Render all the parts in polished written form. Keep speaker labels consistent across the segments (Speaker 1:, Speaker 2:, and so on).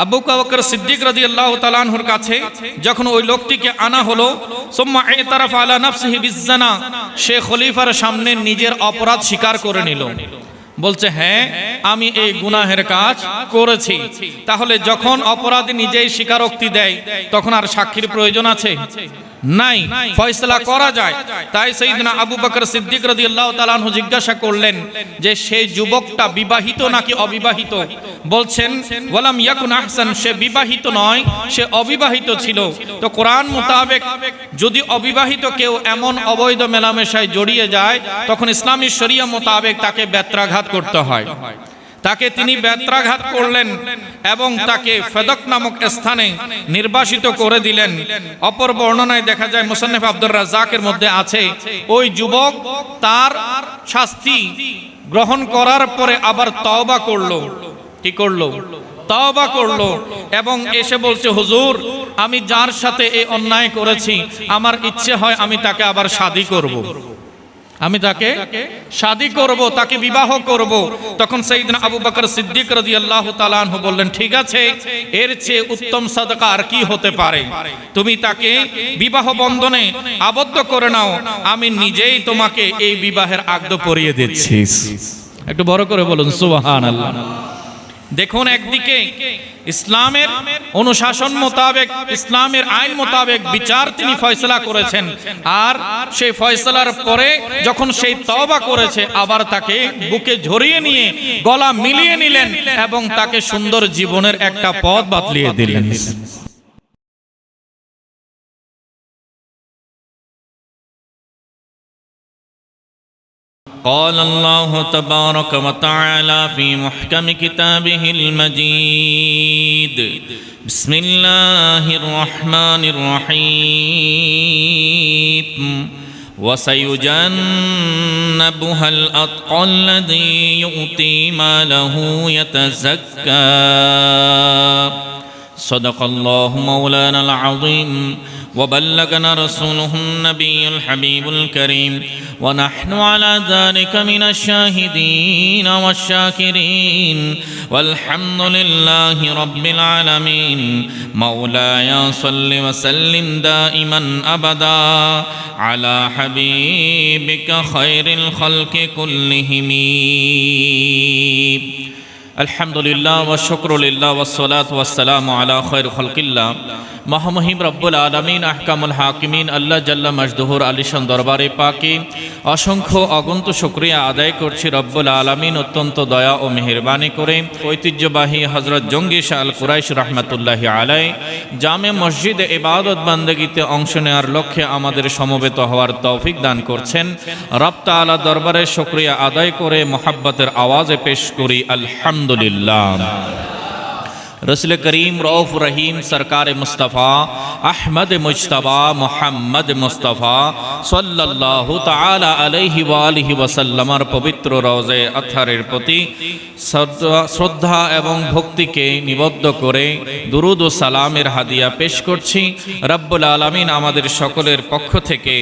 Speaker 1: আবু বকর সিদ্দিক রাদিয়াল্লাহু তাআলা আনহুর কাছে যখন ওই লোকটিকে আনা হলো, সুম্মা ইতারাফা আলা নাফসিহি বিজ্জানা, সে খলিফার সামনে নিজের অপরাধ স্বীকার করে নিল, বলছে হ্যাঁ আমি এই গুনাহের কাজ করেছি। তাহলে যখন অপরাধী নিজেই স্বীকারোক্তি দেয় তখন আর সাক্ষীর প্রয়োজন আছে? নাই, ফয়সালা করা যায়। তাই সাইয়েদনা আবু বকর সিদ্দিক রাদিয়াল্লাহু তাআলা আনহু জিজ্ঞাসা করলেন যে সেই যুবকটা বিবাহিত নাকি অবিবাহিত? বলছেন ওয়ালাম ইয়াকুন আহসান, সে বিবাহিত নয়, সে অবিবাহিত ছিল। তো কোরআন মোতাবেক যদি অবিবাহিত কেউ এমন অবৈধ মেলামেশায় জড়িয়ে যায় তখন ইসলামী শরিয়া মোতাবেক তাকে বেত্রাঘাত করতে হয়। তাকে তিনি বেত্রাঘাত করলেন এবং তাকে ফেদক নামক স্থানে নির্বাসিত করে দিলেন। অপর বর্ণনায় দেখা যায়, মুসান্নিফ আব্দুর রাজ্জাকের মধ্যে আছে, ওই যুবক তার শাস্তি গ্রহণ করার পরে আবার তওবা করলো। কি করলো? তওবা করলো এবং এসে বলছে, হুজুর আমি যার সাথে এই অন্যায় করেছি আমার ইচ্ছে হয় আমি তাকে আবার শাদী করব, আমি তাকে শাদী করব, তাকে বিবাহ করব। তখন সাইয়েদনা আবু বকর সিদ্দিক রাদিয়াল্লাহু তাআলা আনহু বললেন, ঠিক আছে, এর চেয়ে উত্তম সাদকা আর কি হতে পারে? তুমি তাকে বিবাহ বন্ধনে আবদ্ধ করে নাও, আমি নিজেই তোমাকে এই বিবাহের আকদ পরিয়ে দিচ্ছি। একটু বড় করে বলুন সুবহানাল্লাহ। দেখুন, একদিকে ইসলামের অনুশাসন মোতাবেক, ইসলামের আইন মোতাবেক বিচার তিনি ফয়সালা করেছেন, আর সেই ফয়সালার পরে যখন সেই তওবা করেছে আবার তাকে বুকে ঝরিয়ে নিয়ে গলা মিলিয়ে নিলেন এবং তাকে সুন্দর জীবনের একটা পথ বাতলিয়ে দিলেন। قال الله تبارك وتعالى في محكم كتابه المجيد بسم الله الرحمن الرحيم وسيجنبها الأتقى الذي يؤتي ماله يتزكى صدق الله مولانا العظيم وبلغنا رسوله النبي الحبيب الكريم ونحن على ذلك من الشاهدين والشاكرين والحمد لله رب العالمين مولاي صل وسلم دائما أبدا على حبيبك خير الخلق كلهم আলহামদুলিল্লাহ ওয়া শুকরুলিল্লাহ ওয়াস সালাতু ওয়াস সালামু আলা খায়র খালকিল্লাহ। মহামহিম রব্বুল আলামিন আহকামুল হাকিমিন আল্লাহ জাল্লা মাজদুহুর আলিশান দরবারে পাকে অসংখ্য অগণিত শুকরিয়া আদায় করছি। রব্বুল আলামিন অত্যন্ত দয়া ও মেহেরবানি করে ঐতিহ্যবাহী হযরত জঙ্গি শাহ আল কুরাইশ রাহমাতুল্লাহি আলাইহি জামে মসজিদে ইবাদত বান্দেগীতে অংশ নেওয়ার লক্ষ্যে আমাদের সমবেত হওয়ার তৌফিক দান করছেন। রব তাআলা দরবারে শুকরিয়া আদায় করে মুহাব্বতের আওয়াজে পেশ করি আলহামদুলিল্লাহ। रसूल करीम रऊफ रहीम सरकार मुस्तफ़ा अहमद मुज्तबा मोहम्मद मुस्तफ़ा सल्लल्लाहु ताला अलैहि वालिहि वसल्लमर पवित्र रोज़े अत्हारेर प्रति श्रद्धा एवं भक्तिके निबद्ध करे दुरूद ও সালামের হাদিয়া পেশ করছি। রব্বুল আলামিন আমাদের সকলের পক্ষ থেকে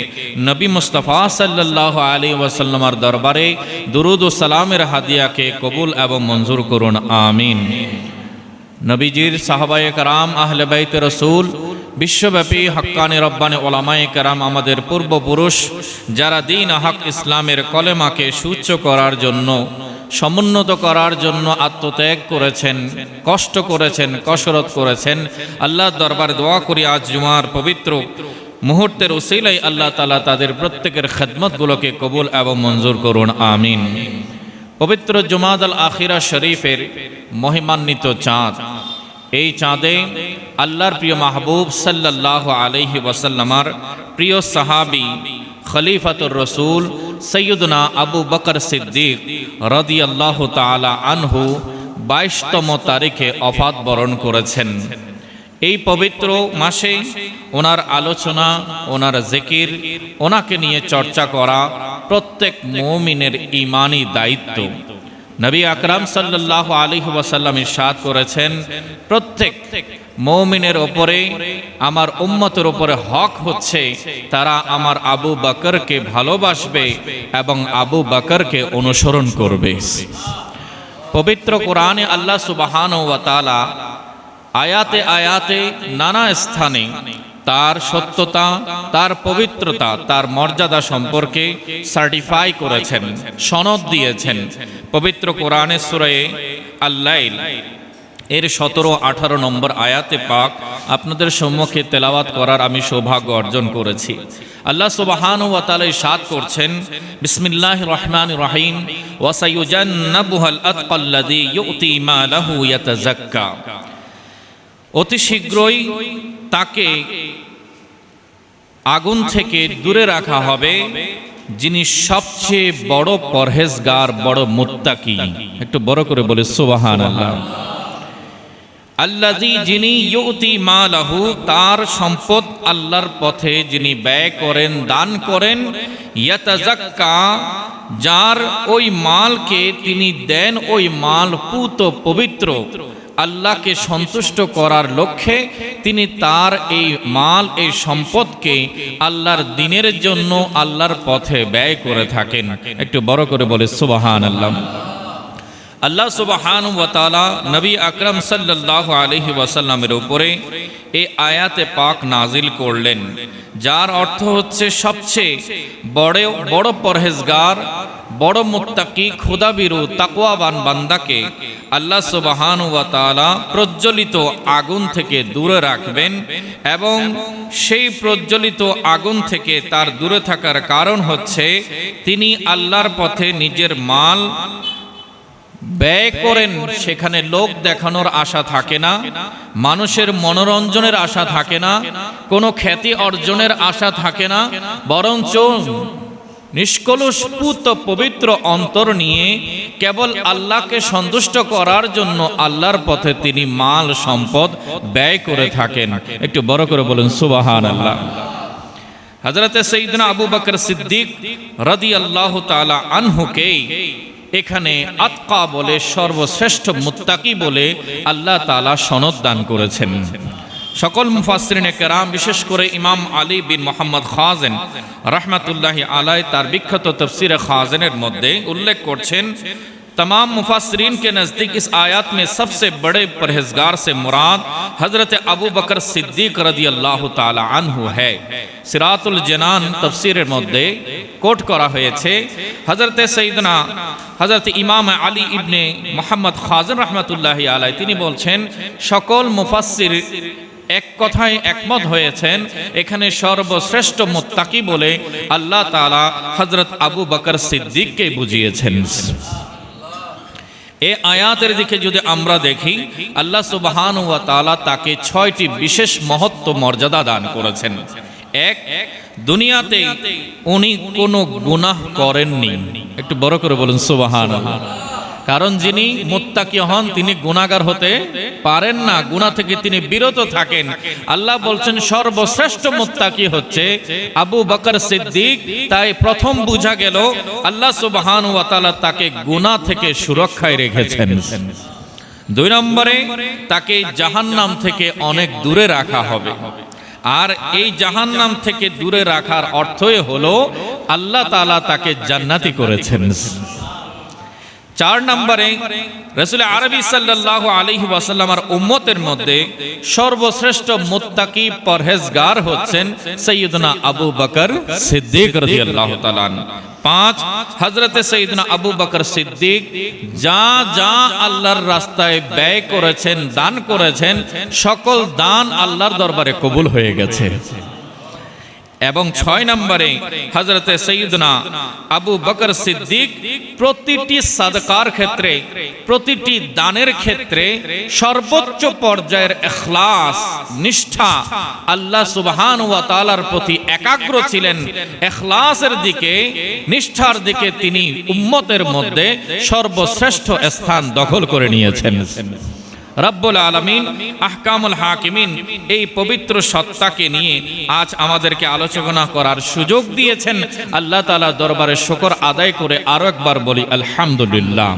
Speaker 1: নবী মুস্তাফা সাল্লাল্লাহু আলাইহি ওয়াসাল্লামের দরবারে দুরুদ ও সালামের হাদিয়াকে কবুল এবং মঞ্জুর করুন, আমিন। নবীজির সাহাবায়ে কেরাম, আহলে বাইত রসুল, বিশ্বব্যাপী হক্কানি রব্বানি ওলামায়ে কেরাম, আমাদের পূর্বপুরুষ যারা দ্বীন হক ইসলামের কলেমাকে সুউচ্চ করার জন্য, সমুন্নত করার জন্য আত্মত্যাগ করেছেন, কষ্ট করেছেন, কসরত করেছেন, আল্লাহর দরবারে দোয়া করি আজ জুমার পবিত্র মুহূর্তের উসিলায় আল্লাহ তাআলা তাদের প্রত্যেকের খেদমতগুলোকে কবুল এবং মঞ্জুর করুন, আমিন। পবিত্র জুমাদাল আখিরা শরীফের মহিমান্বিত চাঁদ, এই চাঁদে আল্লাহর প্রিয় মাহবুব সাল্লাল্লাহু আলাইহি ওয়াসাল্লামার প্রিয় সাহাবী খলিফাতুর রসুল সৈয়দনা আবু বকর সিদ্দিক রাদিয়াল্লাহু তাআলা আনহু 22তম তারিখে ওফাত বরণ করেছেন। এই পবিত্র মাসে ওনার আলোচনা, ওনার জিকির, ওনাকে নিয়ে চর্চা করা প্রত্যেক মুমিনের ঈমানি দায়িত্ব। নবী আকরাম সাল্লাল্লাহু আলাইহি ওয়াসাল্লাম ইরশাদ করেছেন, প্রত্যেক মুমিনের উপরে, আমার উম্মতের উপরে হক হচ্ছে তারা আমার আবু বকরকে ভালোবাসবে এবং আবু বকরকে অনুসরণ করবে। পবিত্র কোরআনে আল্লাহ সুবহানাহু ওয়া তাআলা আয়াতে আয়াতে নানা স্থানে তার সত্যতা, তার পবিত্রতা, তার মর্যাদা সম্পর্কে সার্টিফাই করেছেন, সনদ দিয়েছেন। পবিত্র কোরআনে সূরা আল-লাইল এর 17-18 নম্বর আয়াতে পাক আপনাদের সম্মুখে তেলাওয়াত করার আমি সৌভাগ্য অর্জন করেছি। আল্লাহ সুবহানাহু ওয়া তাআলা ইরশাদ করছেন, বিসমিল্লাহির রহমানির রহিম, ওয়া সায়ুজান্নাবুহাল আতকাল্লাযী ইউতি মালাহু ইয়াতাযাক্কা। অতি শীঘ্রই তাকে আগুন থেকে দূরে রাখা হবে যিনি সবচেয়ে বড় পরহেজগার, বড় মুত্তাকি। একটু বড় করে বলে সুবহানাল্লাহ। আল্লাযী, যিনি ইউতি মালাহু, তার সম্পদ আল্লাহর পথে যিনি ব্যয় করেন, দান করেন, ইয়াতাযাক্কা, যার ওই মালকে তিনি দেন, ওই মাল পুত পবিত্র, আল্লাহকে সন্তুষ্ট করার লক্ষ্যে তিনি তার এই মাল, এই সম্পদকে আল্লাহর দ্বীনের জন্য আল্লাহর পথে ব্যয় করে থাকেন। একটু বড় করে বলে সুবহানাল্লাহ। আল্লাহ সুবহানাহু ওয়া তাআলা নবী আকরাম সাল্লাল্লাহু আলাইহি ওয়াসাল্লামের উপরে এই আয়াতে পাক নাজিল করলেন, যার অর্থ হচ্ছে সবচেয়ে বড় পরহেজগার, বড় মুত্তাকি, খোদাভীরু, তাকওয়াবান বান্দাকে আল্লাহ সুবহানাহু ওয়া তাআলা প্রজ্বলিত আগুন থেকে দূরে রাখবেন। এবং সেই প্রজ্বলিত আগুন থেকে তার দূরে থাকার কারণ হচ্ছে তিনি আল্লাহর পথে নিজের মাল ব্যয় করেন। সেখানে লোক দেখানোর আশা থাকে না, মানুষের মনোরঞ্জনের আশা থাকে না, কোনো খ্যাতি অর্জনের আশা থাকে না, বরঞ্চ নিষ্কলুষ পুত পবিত্র অন্তর নিয়ে কেবল আল্লাহকে সন্তুষ্ট করার জন্য আল্লাহর পথে তিনি মাল সম্পদ ব্যয় করে থাকেন। একটু বড় করে বলুন সুবহানাল্লাহ। হযরতে সাইয়েদনা আবু বকর সিদ্দিক রাদিয়াল্লাহু তাআলা আনহুকে এখানে আতকা বলে, সর্বশ্রেষ্ঠ মুত্তাকি বলে আল্লাহ তাআলা সনদ দান করেছেন। সকল মুফাসসিরিনে কেরাম, বিশেষ করে ইমাম আলী বিন মোহাম্মদ খাজেন রাহমাতুল্লাহি আলাইহি তার বিখ্যাত তাফসীরে খাজেনের মধ্যে উল্লেখ করছেন, तमाम मुफासरीन के नज़दीक इस आयत में सबसे बड़े परहेजगार से मुराद हज़रत अबू बकर सिद्दीक रदी अल्लाह ताला अन्हु है। सिरातुल जनान तफसीरेर मध्य कोट करा হয়েছে, हज़रत सैयदना हज़रत इमाम आली इब्ने मोहम्मद खाजन रहमतुल्लाहि आलैहि তিনি বলছেন, সকল মুফাসসির এক কথায় একমত হয়েছেন এখানে সর্বশ্রেষ্ঠ মুত্তাকি বলে আল্লাহ তাআলা হযরত আবু বকর সিদ্দিককে বুঝিয়েছেন। এই আয়াতের দিকে যদি আমরা দেখি, আল্লাহ সুবহানাহু ওয়া তাআলা তাকে 6টি বিশেষ মহত্ব মর্যাদা দান করেছেন। এক, দুনিয়াতে উনি কোনো গুনাহ করেননি। একটু বড় করে বলুন সুবহানাল্লাহ। কারণ যিনি মুত্তাকি হন তিনি গুনাহগার হতে পারেন না, গুনাহ থেকে তিনি বিরত থাকেন। আল্লাহ বলছেন সর্বশ্রেষ্ঠ মুত্তাকি হচ্ছে আবু বকর সিদ্দিক। তাই প্রথম বোঝা গেল আল্লাহ সুবহানাহু ওয়া তাআলা তাকে গুনাহ থেকে সুরক্ষায় রেখেছেন। 2 নম্বরে তাকে জাহান্নাম থেকে অনেক দূরে রাখা হবে। আর এই জাহান্নাম থেকে দূরে রাখার অর্থই হলো আল্লাহ তাআলা তাকে জান্নাতি করেছেন। 4 নম্বরে রাসূল আরবী সাল্লাল্লাহু আলাইহি ওয়াসাল্লামের উম্মতের মধ্যে সর্বশ্রেষ্ঠ মুত্তাকি পরহেজগার হচ্ছেন সাইয়্যিদনা আবু বকর সিদ্দিক রাদিয়াল্লাহু তাআলা। 5, হযরতে সাইয়্যিদনা আবু বকর সিদ্দিক যা যা আল্লাহর রাস্তায় ব্যয় করেছেন, দান করেছেন, সকল দান আল্লাহর দরবারে কবুল হয়ে গেছে। এবং 6 নম্বরে হযরতে সাইয়্যিদনা আবু বকর সিদ্দিক প্রতিটি সাদকার ক্ষেত্রে, প্রতিটি দানের ক্ষেত্রে সর্বোচ্চ পর্যায়ের ইখলাস, নিষ্ঠা, আল্লাহ সুবহানাহু ওয়া তাআলার প্রতি একাগ্র ছিলেন। ইখলাসের দিকে, নিষ্ঠার দিকে তিনি উম্মতের মধ্যে সর্বশ্রেষ্ঠ স্থান দখল করে নিয়েছেন। রব্বুল আলামিন আহকামুল হাকিমিন এই পবিত্র সত্তাকে নিয়ে আজ আমাদেরকে আলোচনা করার সুযোগ দিয়েছেন। আল্লাহ তাআলার দরবারে শুকর আদায় করে আরো একবার বলি আলহামদুলিল্লাহ।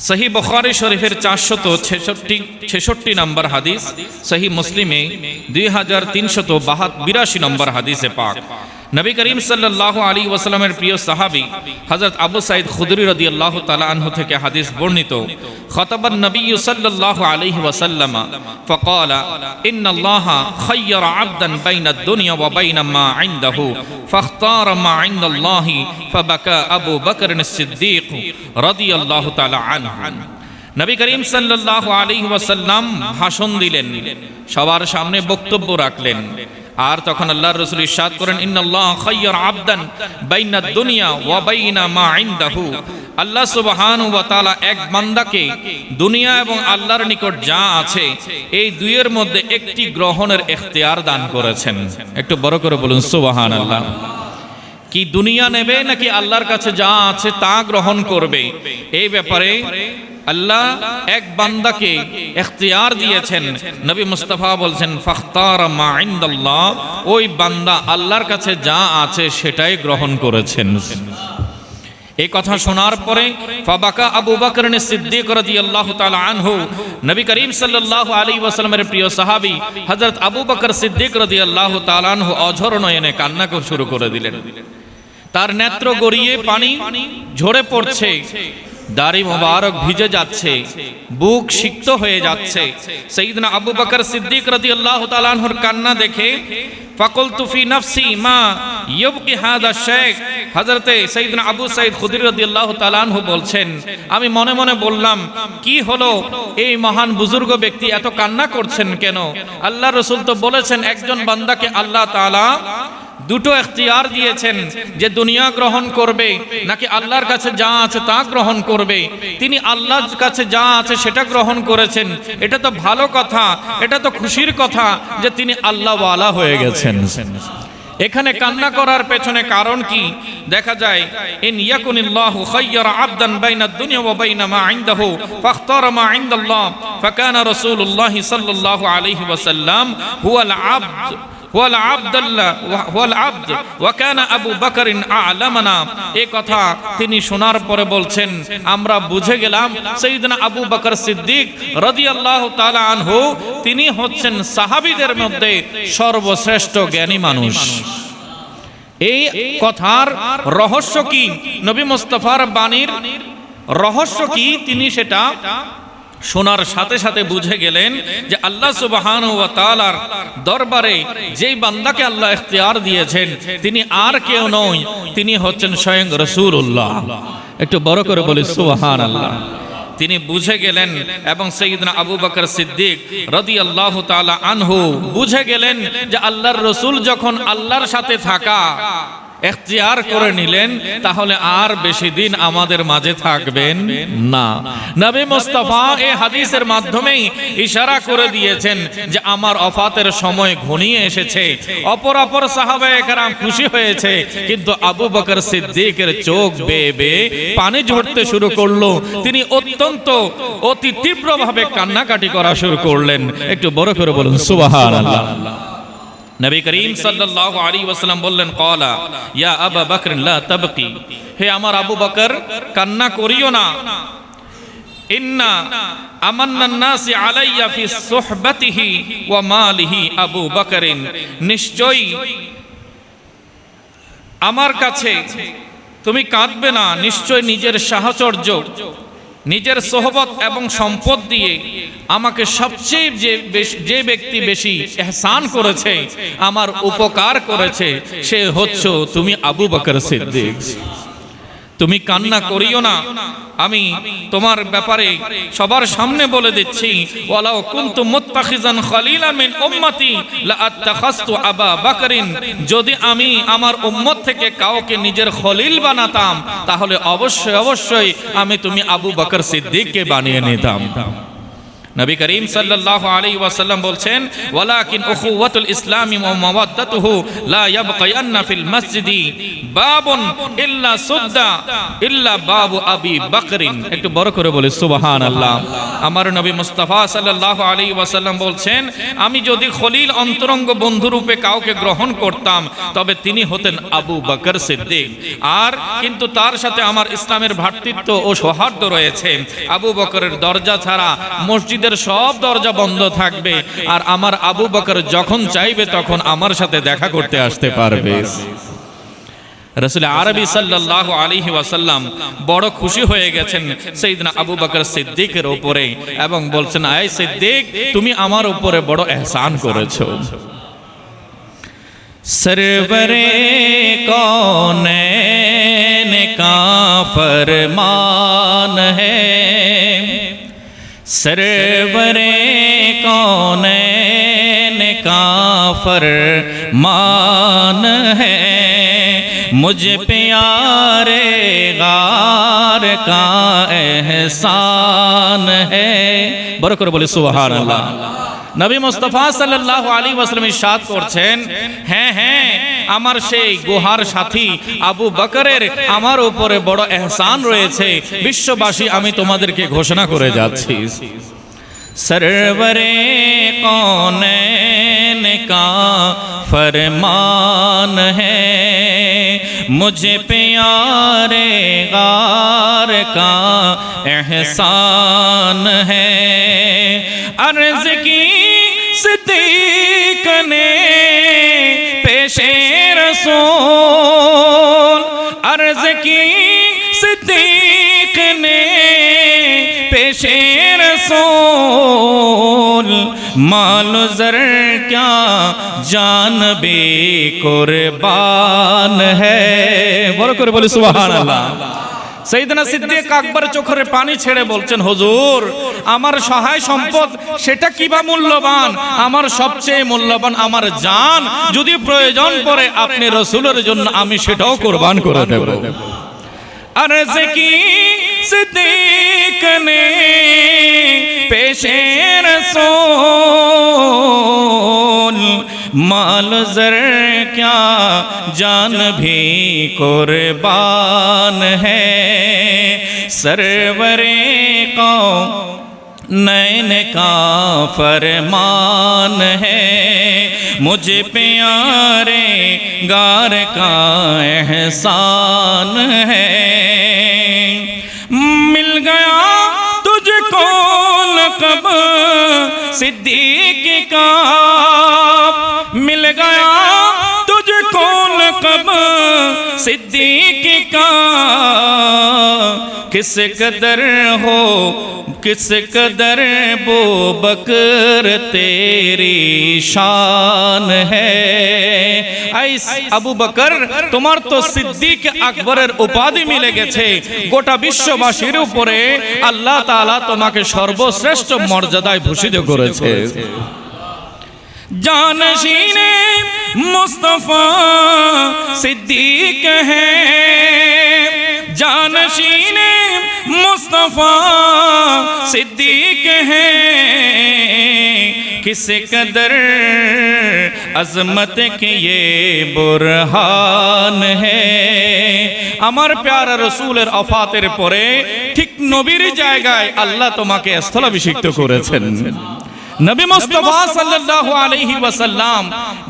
Speaker 1: সহিহ বুখারী শরীফের 466 নম্বর হাদিস, সহিহ মুসলিমে 2382 নম্বর হাদিসে পাক নবী করিম সাল্লাল্লাহু আলাইহি ওয়াসাল্লামের প্রিয় সাহাবী হযরত আবু সাঈদ খুদরি রাদিয়াল্লাহু তাআলা আনহু থেকে হাদিস বর্ণিত, খতাবান নবী সাল্লাল্লাহু আলাইহি ওয়াসাল্লাম ফাকালা ইন্নাল্লাহা খায়্যারা আবদান বাইনাদ দুনিয়া ওয়া বাইনা মা ইনদাহু ফাখতারা মা ইনদাল্লাহি ফাবাকা আবু বকর as-সিদ্দীক রাদিয়াল্লাহু তাআলা আনহু। নবী করিম সাল্লাল্লাহু আলাইহি ওয়াসাল্লাম ভাষণ দিলেন, সবার সামনে বক্তব্য রাখলেন, আর তখন আল্লাহর রাসূল ইরশাদ করেন, ইন্নাল্লাহ খায়্যারা আবদান বাইনাদ দুনিয়া ওয়া বাইনা মা ইনদাহু। আল্লাহ সুবহানাহু ওয়া তাআলা এক বান্দাকে দুনিয়া এবং আল্লাহর নিকট যা আছে এই দুইয়ের মধ্যে একটি গ্রহণের ইখতিয়ার দান করেছেন। একটু বড় করে বলুন সুবহানাল্লাহ। কি দুনিয়া নেবে নাকি আল্লাহর কাছে যা আছে তা গ্রহণ করবে, এই ব্যাপারে আল্লাহ এক বান্দাকে ইখতিয়ার দিয়েছেন। নবী মুস্তাফা বলছেন ফাখতারা মা ইনদাল্লাহ, ওই বান্দা আল্লাহর কাছে যা আছে সেটাই গ্রহণ করেছেন। এই কথা শোনার পরে ফাবাকা আবু বকর as-সিদ্দীক রাদিয়াল্লাহু তাআলা আনহু, নবী করিম সাল্লাল্লাহু আলাইহি ওয়াসাল্লামের প্রিয় সাহাবী হযরত আবু বকর সিদ্দীক রাদিয়াল্লাহু তাআলা আনহু অঝর নয়নে কান্না শুরু করে দিলেন। তার নেত্র গড়িয়ে পানি ঝরে পড়ছে, দাড়ি মোবারক ভিজে যাচ্ছে, বুক সিক্ত হয়ে যাচ্ছে। সাইয়েদনা আবু বকর সিদ্দীক রাদিয়াল্লাহু তাআলা আনহুর কান্না দেখে ফাকুলতু ফি নাফসি মা ইয়বকি হাদা শাইখ, হযরতে সাইয়েদনা আবু সাঈদ খুদরি রাদিয়াল্লাহু তাআলা আনহু বলছেন, আমি মনে মনে বললাম, কি হলো, এই মহান বুজুর্গ ব্যক্তি এত কান্না করছেন কেন? আল্লাহর রাসূল তো বলেছেন একজন বান্দাকে আল্লাহ তাআলা দুটো ইখতিয়ার দিয়েছেন, যে দুনিয়া গ্রহণ করবে নাকি আল্লাহর কাছে যা আছে তা গ্রহণ করবে। তিনি আল্লাহর কাছে যা আছে সেটা গ্রহণ করেছেন, এটা তো ভালো কথা, এটা তো খুশির কথা যে তিনি আল্লাহওয়ালা হয়ে গেছেন। এখানে কান্না করার পেছনে কারণ কি? দেখা যায় ইন ইয়াকুনিল্লাহু খায়্যারা আবদান বাইনাদ দুনিয়া ওয়া বাইনা মা ইনদাহু ফাখতারা মা ইনদাল্লাহ ফাকানা রাসূলুল্লাহ সাল্লাল্লাহু আলাইহি ওয়াসাল্লাম হুয়াল আবদ আবু বকর আ'লামানা। এই কথা তিনি শোনার পরে বলছেন, আমরা বুঝে গেলাম সাইয়েদনা আবু বকর সিদ্দীক রাদিয়াল্লাহু তাআলা আনহু তিনি হচ্ছেন সাহাবীদের মধ্যে সর্বশ্রেষ্ঠ জ্ঞানী মানুষ। এই কথার রহস্য কি, নবী মুস্তাফার বাণীর রহস্য কি, তিনি সেটা শোনার সাথে সাথে বুঝে গেলেন যে আল্লাহ সুবহানাহু ওয়া তাআলার দরবারে যেই বান্দাকে আল্লাহ ইখতিয়ার দিয়েছেন তিনি আর কেউ নয়, তিনি হচ্ছেন স্বয়ং রাসূলুল্লাহ। একটু বড় করে বলি সুবহানাল্লাহ। তিনি বুঝে গেলেন এবং সাইয়েদনা আবু বকর সিদ্দীক রাদিয়াল্লাহু তাআলা আনহু বুঝে গেলেন যে আল্লাহর রাসূল যখন আল্লাহর সাথে থাকা ইখতিয়ার করে নিলেন, তাহলে আর বেশি দিন আমাদের মাঝে থাকবেন না। নবী মুস্তাফা এই হাদিসের মাধ্যমেই ইশারা করে দিয়েছেন যে আমার ওফাতের সময় ঘনিয়ে এসেছে। অপর সাহাবায়ে কেরাম খুশি হয়েছে, কিন্তু আবু বকর সিদ্দীকের চোখ বেয়ে বেয়ে পানি ঝরতে শুরু করলো। তিনি অতি তীব্রভাবে কান্নাকাটি করা শুরু করলেন। একটু বড় করে বলুন সুবহানাল্লাহ। নবী করিম সাল্লাল্লাহু আলাইহি ওয়াসাল্লাম বললেন, ক্বালা ইয়া আবু বকর লা তাবকি, হে আমার আবু বকর কান্না করিও না। ইন্না আমান্নান নাসি আলাইয়া ফি সুহবাতিহি ওয়া মালিহি আবু বকরিন, নিশ্চয়ই আমার কাছে তুমি কাঁদবে না, নিশ্চয় নিজের সাহচর্য, নিজের সোহবত এবং সম্পদ দিয়ে আমাকে সবচেয়ে যে ব্যক্তি বেশি ইহসান করেছে, আমার উপকার করেছে, সে হচ্ছে তুমি আবু বকর সিদ্দীক। তুমি কান্না করিও না, আমি তোমার ব্যাপারে সবার সামনে বলে দিচ্ছি, ওয়ালাউ কুনতু মুত্তাখিজান খলিলা মিন উম্মতি লা আত্তাখাযতু আবা বকরিন, যদি আমি আমার উম্মত থেকে কাউকে নিজের খলিল বানাতাম তাহলে অবশ্যই আমি তুমি আবু বকর সিদ্দীককে বানিয়ে নিতাম। নবী করিম সাল্লাল্লাহু আলাইহি ওয়াসাল্লাম বলছেন, ওয়ালাকিন উখুওয়াতুল ইসলামি ওয়া মাওয়াদ্দাতুহু লা ইয়াবকায়ান্না ফিল মসজিদি বাবুন ইল্লা সুদ্দা ইল্লা বাবু আবি বকরিন। একটু বড় করে বলে সুবহানাল্লাহ। আমার নবী মুস্তাফা সাল্লাল্লাহু আলাইহি ওয়াসাল্লাম বলছেন, আমি যদি খলিল অন্তরঙ্গ বন্ধু রূপে কাউকে গ্রহণ করতাম তবে তিনি হতেন আবু বকর সিদ্দীক। আর কিন্তু তার সাথে আমার ইসলামের ভ্রাতৃত্ব ও সৌহার্দ্য রয়েছে। আবু বকরের দরজা ছাড়া মসজিদের সব দরজা বন্ধ থাকবে, আর আমার আবু বকর যখন চাইবে তখন আমার সাথে দেখা করতে আসতে পারবে। রাসূল আরবি সাল্লাল্লাহু আলাইহি ওয়াসাল্লাম বড় খুশি হয়ে গেছেন সাইয়েদনা আবু বকর সিদ্দিকের উপরে এবং বলছেন, আয় সিদ্দিক, তুমি আমার উপরে বড় ইহসান করেছো। सरवरे कौनैन का फरमान है, सरवरे कौनैन का फरमान है, मुझ प्यारे गार का एहसान है। बड़ो करे बोले सुभान अल्लाह। নবী মুস্তাফা সাল্লাল্লাহু আলাইহি ওয়াসাল্লাম ইরশাদ করছেন, হ্যাঁ হ্যাঁ, আমার সেই গুহার সাথী আবু বকরের আমার উপরে বড় ইহসান রয়েছে। বিশ্ববাসী, আমি তোমাদেরকে ঘোষণা করে যাচ্ছি, सरवरे कौनैन का फरमान है, मुझे प्यारे गार का एहसान है। अर्ज़ की सिद्दीक ने पेशे रसूल, अर्ज़ की सिद्दीक ने पेशे रसूल, मालो ज़र क्या जान बे कुर्बान है। বড় করে বলি সুবহানাল্লাহ। সাইয়েদনা সিদ্দিক আকবর চোখের পানি ছেড়ে বলছেন, হুজুর, আমার সহায় সম্পদ সেটা কিবা মূল্যবান, আমার সবচেয়ে মূল্যবান আমার জান। যদি প্রয়োজন পড়ে আপনি রাসূলের জন্য আমি সেটাও কুরবান করে দেব। अर्ज़ की सिद्दीक ने पेशे रसूल, माल ज़र क्या जान भी कुर्बान है, सरवरे कौनैन का फरमान है, मुझे प्यारे गार का एहसान है। मिल गया तुझको लक़ब सिद्दीक का, मिल गया तुझको लक़ब सिद्दीक का, किस कदर हो किस कदर बो बकर तेरी शान है। আবু বকর, তোমার তো সিদ্দিক আকবরের উপাধি মিলে গেছে। গোটা বিশ্ববাসীর উপরে আল্লাহ তাআলা তোমাকে সর্বশ্রেষ্ঠ মর্যাদায় ভূষিত করেছে। जानशीने मुस्तफा सिद्दीक है, जानशीने मुस्तफा सिद्दीक है, किस कदर अजमत के ये बुरहान है। আমার প্যারা রাসূলের ওফাতের পরে ঠিক নবীর জায়গায় আল্লাহ তোমাকে স্থলাভিষিক্ত করেছেন। নবী মুস্তাফা সাল্লাল্লাহু আলাইহি ওয়াসাল্লাম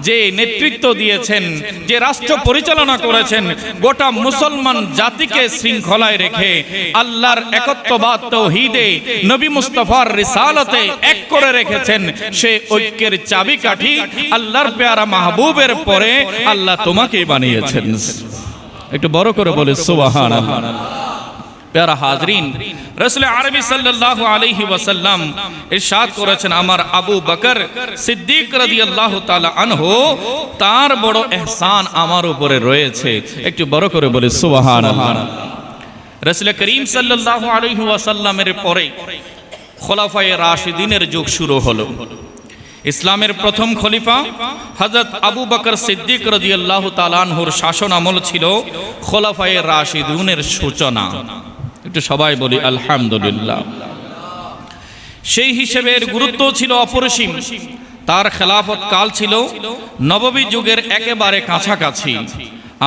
Speaker 1: যে নেতৃত্ব দিয়েছেন, যে রাষ্ট্র পরিচালনা করেছেন, গোটা মুসলমান জাতিকে শৃঙ্খলায় রেখে আল্লাহর একত্ববাদ তাওহীদে নবী মুস্তাফার রিসালাতে এক করে রেখেছেন, সে ঐক্যের চাবিকাঠি আল্লাহর প্যারা মাহবুবের পরে আল্লাহ তোমাকেই বানিয়েছেন। একটু বড় করে বলে সুবহানাল্লাহ। প্যারা হাজরিন, রাসূল আরবি সাল্লাল্লাহু আলাইহি ওয়াসাল্লাম ইরশাদ করেছেন, আমার আবু বকর সিদ্দিক রাদিয়াল্লাহু তাআলা আনহু, তার বড় ইহসান আমার উপরে রয়েছে। একটু বড় করে বলে সুবহানাল্লাহ। রাসূল করিম সাল্লাল্লাহু আলাইহি ওয়াসাল্লামের পরে খোলাফায়ে রাশিদিনের যুগ শুরু হলো। ইসলামের প্রথম খলিফা হযরত আবু বকর সিদ্দিক রাদিয়াল্লাহু তাআলা আনহুর শাসন আমল ছিল খোলাফায়ে রাশিদুনের সূচনা। একটু সবাই বলি আলহামদুলিল্লাহ। সেই হিসেবে এর গুরুত্ব ছিল অপরিসীম। তার খেলাফত কাল ছিল নববী যুগের একেবারে কাছাকাছি।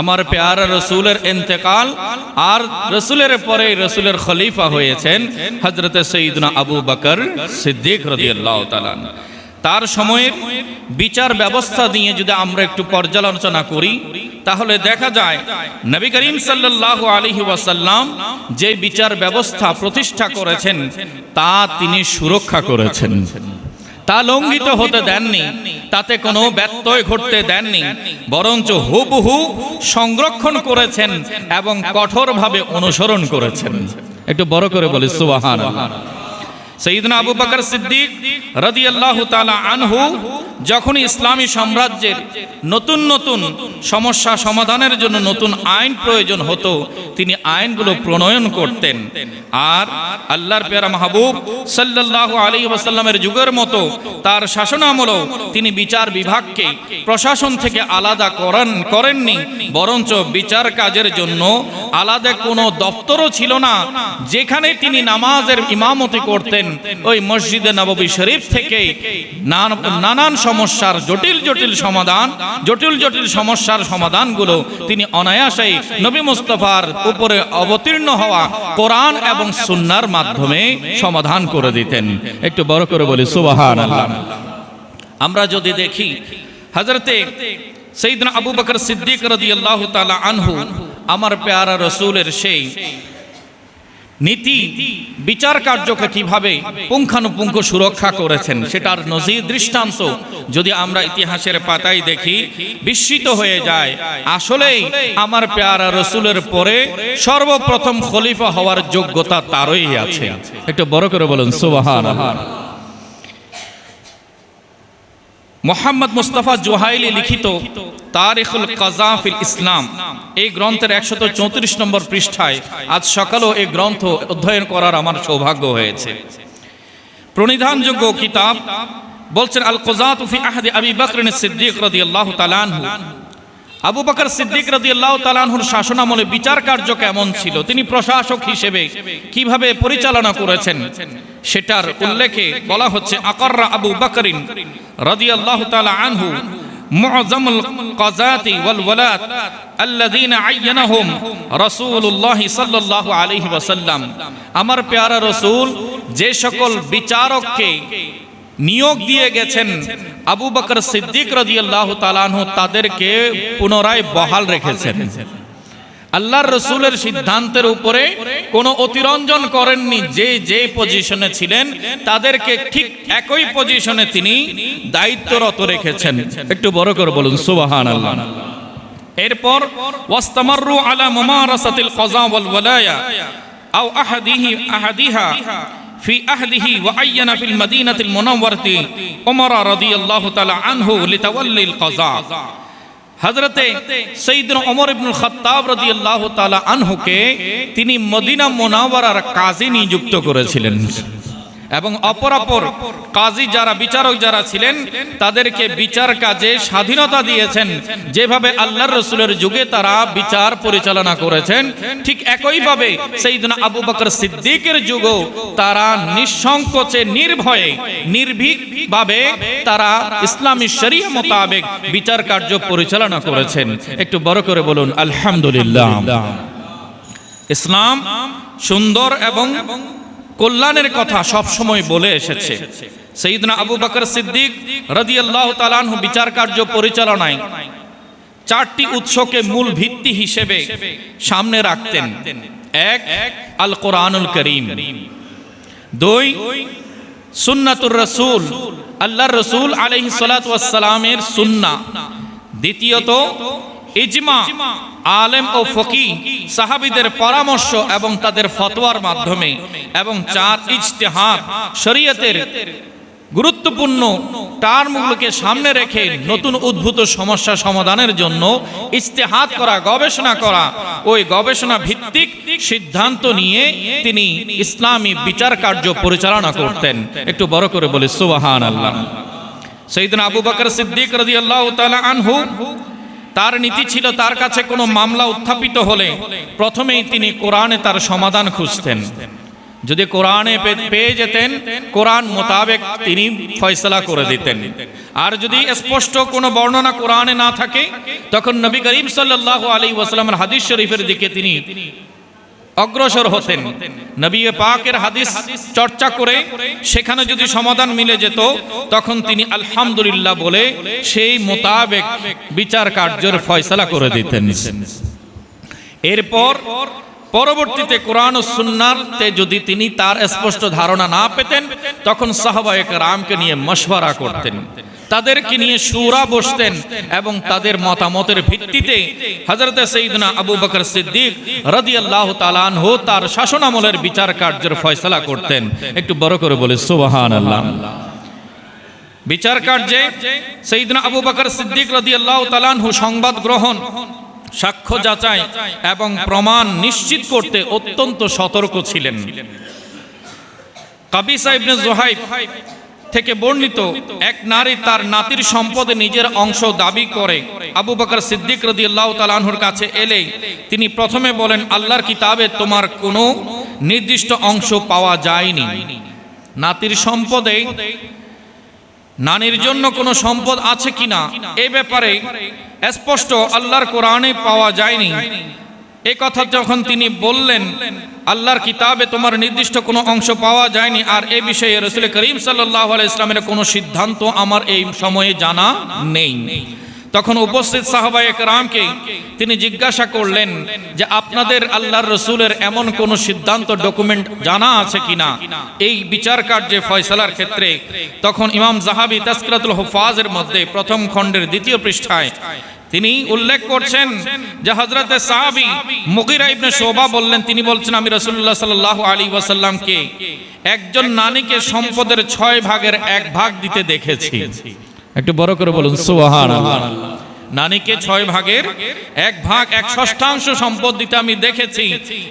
Speaker 1: আমার প্যারা রাসূলের ইন্তেকাল আর রাসূলের পরে রাসূলের খলিফা হয়েছেন হযরত সাইয়েদনা আবু বকর সিদ্দিক রাদিয়াল্লাহু তাআলা। তার সময়ের বিচার ব্যবস্থা নিয়ে যদি আমরা একটু পর্যালোচনা করি তাহলে দেখা যায় নবী করিম সাল্লাল্লাহু আলাইহি ওয়াসাল্লাম যে বিচার ব্যবস্থা প্রতিষ্ঠা করেছেন তা তিনি সুরক্ষা করেছেন। তা লঙ্ঘিত হতে দেননি, তাতে কোনো ব্যত্যয় ঘটতে দেননি, বরঞ্চ হুবহু সংরক্ষণ করেছেন এবং কঠোরভাবে অনুসরণ করেছেন। একটু বড় করে বলি সুবহানাল্লাহ। সাইয়েদনা আবু বকর সিদ্দিক রাদিয়াল্লাহু তাআলা আনহু যখন ইসলামী সাম্রাজ্যের নতুন নতুন সমস্যা সমাধানের জন্য নতুন আইন প্রয়োজন হতো, তিনি আইনগুলো প্রণয়ন করতেন। আর আল্লাহর পেয়ারা মাহবুব সাল্লাল্লাহু আলাইহি ওয়াসাল্লামের যুগের মতো তার শাসনামলেও তিনি বিচার বিভাগকে প্রশাসন থেকে আলাদা করেননি, বরঞ্চ বিচার কাজের জন্য আলাদা কোনো দপ্তরও ছিল না। যেখানে তিনি নামাজের ইমামতি করতেন, ওই মসজিদে নববী শরীফ থেকে নানান সমস্যার জটিল সমস্যার সমাধানগুলো তিনি অনায়াসেই নবী মুস্তাফার উপরে অবতীর্ণ হওয়া কোরআন এবং সুন্নাহর মাধ্যমে সমাধান করে দিতেন। একটু বড় করে বলি সুবহানাল্লাহ। আমরা যদি দেখি হযরতে সাইয়েদনা আবু বকর সিদ্দিক রাদিয়াল্লাহু তাআলা আনহু আমার পেয়ারা রাসূলের সেই নীতি বিচার কার্যকে কিভাবে পুঙ্খানুপুঙ্খ সুরক্ষা করেছেন, সেটার নজির দৃষ্টান্ত যদি আমরা ইতিহাসের পাতায় দেখি, বিস্মিত হয়ে যায়। আসলেই আমার পেয়ারা রাসূলের পরে সর্বপ্রথম খলিফা হওয়ার যোগ্যতা তারই আছে। একটু বড় করে বলুন সুবহানাল্লাহ। মোহাম্মদ মুস্তাফা জুহাইলি লিখিত তারিখুল কাযা ফিল ইসলাম এই গ্রন্থের 134 নম্বর পৃষ্ঠায় আজ সকালেও এই গ্রন্থ অধ্যয়ন করার আমার সৌভাগ্য হয়েছে। প্রণিধানযোগ্য কিতাব বলছেন আল কাযাতু ফি আহদি আবি বকর সিদ্দিক রাদিয়াল্লাহু তাআলা আনহু। আবু বকর সিদ্দিক রাদিয়াল্লাহু তাআলা আনহুর শাসনামলে বিচার কার্য কেমন ছিল, তিনি প্রশাসক হিসেবে কিভাবে পরিচালনা করেছেন, সেটার উল্লেখে বলা হচ্ছে আকাররা আবু বকরিন রাদিয়াল্লাহু তাআলা আনহু মুআযামুল কাযাতি ওয়াল ওয়ালাত আল্লাযীনা আয়্যানাহুম রাসূলুল্লাহ সাল্লাল্লাহু আলাইহি ওয়াসাল্লাম। আমার প্যারা রাসূল যে সকল বিচারককে নিয়োগ দিয়ে গেছেন, আবু বকর সিদ্দিক রাদিয়াল্লাহু তাআলা আনহু তাদেরকে পুনরায় বহাল রেখেছেন। আল্লাহর রাসূলের সিদ্ধান্তের উপরে কোনো অতিরঞ্জন করেননি। যে পজিশনে ছিলেন তাদেরকে ঠিক একই পজিশনে তিনি দায়িত্বরত রেখেছেন। একটু বড় করে বলুন সুবহানাল্লাহ। এরপর ওয়াস্তামাররু আলা মুমারাসাতিল কাযা ওয়াল ওয়ালায়া আও আহাদিহা ফি আহদিহি ওয়া আয়্যানা ফিল মাদিনাতিল মুনাওয়ারাতি ওমর রাদিয়াল্লাহু তাআলা আনহু লিতাওয়াল্লিল কাযা। হযরতে সাইয়েদনা ওমর ইবনুল খাত্তাব রাদিয়াল্লাহু তাআলা আনহুকে তিনি মদিনা মুনাওয়ারার কাজী নিযুক্ত করেছিলেন এবং অপরাপর কাজী যারা বিচারক যারা ছিলেন তাদেরকে বিচার কাজে স্বাধীনতা দিয়েছেন। যেভাবে আল্লাহর রাসূলের যুগে তারা বিচার পরিচালনা করেছেন, ঠিক একইভাবে সাইয়েদনা আবু বকর সিদ্দিকের যুগেও তারা নিঃসংকোচে নির্ভয়ে নির্ভীকভাবে তারা ইসলামী শরীয়ত মোতাবেক বিচার কার্য পরিচালনা করেছেন। একটু বড় করে বলুন আলহামদুলিল্লাহ। ইসলাম সুন্দর এবং কল্যাণের কথা সব সময় বলে এসেছে। সাইয়েদনা আবু বকর সিদ্দিক রাদিয়াল্লাহু তাআলা আনহু বিচার কার্য পরিচালনায় চারটি উৎসকে মূল ভিত্তি হিসেবে সামনে রাখতেন। এক, আল কোরআনুল কারীম। দুই, সুন্নাতুর রাসূল, আল্লাহর রাসূল আলাইহিস সালাতু ওয়াস সালামের সুন্নাহ। দ্বিতীয়ত, ইজমা, আলেম ও ফকিহ সাহাবীদের পরামর্শ এবং তাদের ফতোয়ার মাধ্যমে। এবং চার, ইজতিহাদ, শরীয়তের গুরুত্বপূর্ণ টার্মগুলোকে সামনে রেখে নতুন উদ্ভূত সমস্যা সমাধানের জন্য ইজতিহাদ করা, গবেষণা করা, ওই গবেষণা ভিত্তিক সিদ্ধান্ত নিয়ে তিনি ইসলামী বিচার কার্য পরিচালনা করতেন। একটু বড় করে বলি সুবহানাল্লাহ। সাইয়েদনা আবু বকর সিদ্দিক রাদিয়াল্লাহু তাআলা আনহু তার নীতি ছিল, তার কাছে কোনো মামলা উত্থাপিত হলে প্রথমেই তিনি কোরআনে তার সমাধান খুঁজতেন। যদি কোরআনে পেয়ে যেতেন, কোরআন মোতাবেক তিনি ফয়সালা করে দিতেন। আর যদি স্পষ্ট কোনো বর্ণনা কোরআনে না থাকে, তখন নবী করিম সাল্লাল্লাহু আলাইহি ওয়াসাল্লামের হাদিস শরীফের দিকে তিনি অগ্রসর হতেন। নবী পাকের হাদিস চর্চা করে সেখানে যদি সমাধান মিলে যেত, তখন তিনি আলহামদুলিল্লাহ বলে সেই মোতাবেক বিচার কার্যের ফয়সালা করে দিতেন। এরপর পরবর্তীতে কোরআন ও সুন্নাহতে যদি তিনি তার স্পষ্ট ধারণা না পেতেন, তখন সাহাবায়ে কেরামকে নিয়ে মশওয়ারা করতেন, তাদেরকে নিয়ে শুরা বসতেন এবং তাদের মতামতের ভিত্তিতে হযরতে সাইয়েদনা আবু বকর সিদ্দিক রাদিয়াল্লাহু তাআলা আনহু তার শাসনামলের বিচার কার্যের ফয়সালা করতেন। একটু বড় করে বলে সুবহানাল্লাহ। বিচার কার্যে সাইয়েদনা আবু বকর সিদ্দিক রাদিয়াল্লাহু তাআলা আনহু সংবাদ গ্রহণ, সাক্ষ্য যাচাই এবং প্রমাণ নিশ্চিত করতে অত্যন্ত সতর্ক ছিলেন। কাবিসা ইবনে যুহাইব থেকে বর্ণিত, এক নারী তার নাতির সম্পদে নিজের অংশ দাবি করে আবু বকর সিদ্দিক রাদিয়াল্লাহু তাআলা আনহুর কাছে এলে তিনি প্রথমে বলেন, আল্লাহর কিতাবে তোমার কোনো নির্দিষ্ট অংশ পাওয়া যায়নি। নাতির সম্পদে নানির জন্য কোনো সম্পদ আছে কিনা এ ব্যাপারে স্পষ্ট আল্লাহর কোরআনে পাওয়া যায়নি। এ কথা যখন তিনি বললেন, আল্লাহর কিতাবে তোমার নির্দিষ্ট কোনো অংশ পাওয়া যায়নি আর এ বিষয়ে রাসূল করিম সাল্লাল্লাহু আলাইহি ইসলামের কোনো সিদ্ধান্ত আমার এই সময়ে জানা নেই, তখন উপস্থিত সাহাবায়ে কেরামকে তিনি জিজ্ঞাসা করলেন যে আপনাদের আল্লাহর রাসূলের এমন কোন সিদ্ধান্ত ডকুমেন্ট জানা আছে কিনা এই বিচার কার্যে ফয়সালার ক্ষেত্রে। তখন ইমাম যাহাবী তাযকিরাতুল হুফাজের মধ্যে প্রথম খণ্ডের ২য় পৃষ্ঠায় তিনি উল্লেখ করছেন যে হযরতে সাহাবী মুগীরা ইবনে শুবা বললেন, তিনি বলছেন আমি রাসূলুল্লাহ সাল্লাল্লাহু আলাইহি ওয়াসাল্লামকে একজন নারীকে সম্পদের ৬ ভাগের ১ ভাগ দিতে দেখেছি। একটু বড় করে বলুন সুবহানাল্লাহ। নারীকে ৬ ভাগের ১ ভাগ ১/৬ সম্পদ দিতে আমি দেখেছি।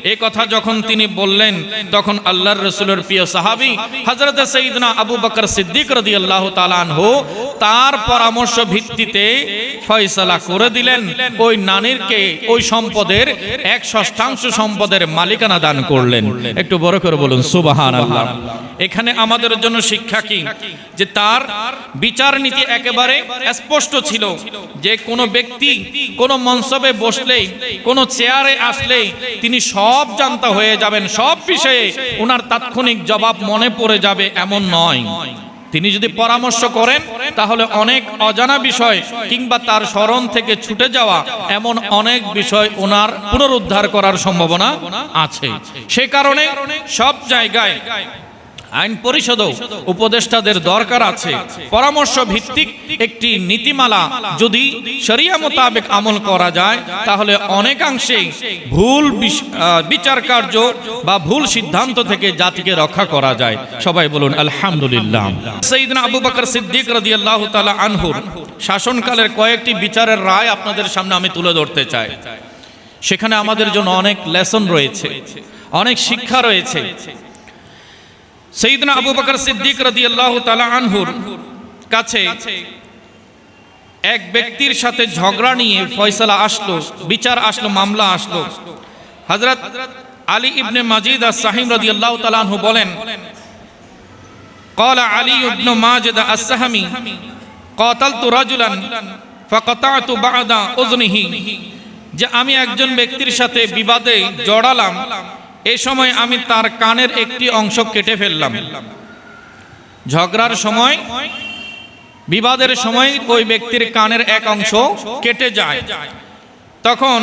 Speaker 1: এই কথা যখন তিনি বললেন, তখন আল্লাহর রাসূলের প্রিয় সাহাবী হযরত সাইয়েদনা আবু বকর সিদ্দিক রাদিয়াল্লাহু তাআলা আনহু তার পরামর্শ ভিত্তিতে ফয়সালা করে দিলেন, ওই নারীকে ওই সম্পদের ১/৬ সম্পদের মালিকানা দান করলেন। একটু বড় করে বলুন সুবহানাল্লাহ। এখানে আমাদের জন্য শিক্ষা কি, যে তার বিচার নীতি একেবারে স্পষ্ট ছিল যে কোনো ব্যক্তি কোনো মনসবে বসলেই, কোনো চেয়ারে আসলেই তিনি সব জানতা হয়ে যাবেন, সব বিষয়ে ওনার তাৎক্ষণিক জবাব মনে পড়ে যাবে এমন নয়। তিনি যদি পরামর্শ করেন তাহলে অনেক অজানা বিষয় কিংবা তার স্মরণ থেকে ছুটে যাওয়া এমন অনেক বিষয় ওনার পুনরুদ্ধার করার সম্ভাবনা আছে। সে কারণে সব জায়গায় আইন পরিষদও উপদেষ্টাদের দরকার আছে। পরামর্শ ভিত্তিক একটি নীতিমালা যদি শরিয়া মোতাবেক আমল করা যায় তাহলে অনেকাংশেই ভুল বিচার কার্য বা ভুল সিদ্ধান্ত থেকে জাতিকে রক্ষা করা যায়। সবাই বলুন আলহামদুলিল্লাহ। সাইয়েদনা আবু বকর সিদ্দিক রাদিয়াল্লাহু তাআলা আনহুর শাসনকালের কয়েকটি বিচারের রায় আপনাদের সামনে আমি তুলে ধরতে চাই। সেখানে আমাদের জন্য অনেক লেসন রয়েছে, অনেক শিক্ষা রয়েছে। সাইয়েদনা আবু বকর সিদ্দিক রাদিয়াল্লাহু তাআলা আনহুর কাছে এক ব্যক্তির সাথে ঝগড়া নিয়ে ফয়সালা আসলো, বিচার আসলো, মামলা আসলো। হযরত আলী ইবনে মাজিদ আস-সাহিম রাদিয়াল্লাহু তাআলা আনহু বলেন, ক্বালা আলী ইবনে মাজিদ আস-সাহমি ক্বাতালতু রাজুলান ফাকাতাতু বা'দা উযনিহি, যে আমি একজন ব্যক্তির সাথে বিবাদে জড়ালাম, এই সময় আমি তার কানের একটি অংশ কেটে ফেললাম। ঝগড়ার সময়, বিবাদের সময় ওই ব্যক্তির কানের এক অংশ কেটে যায়। তখন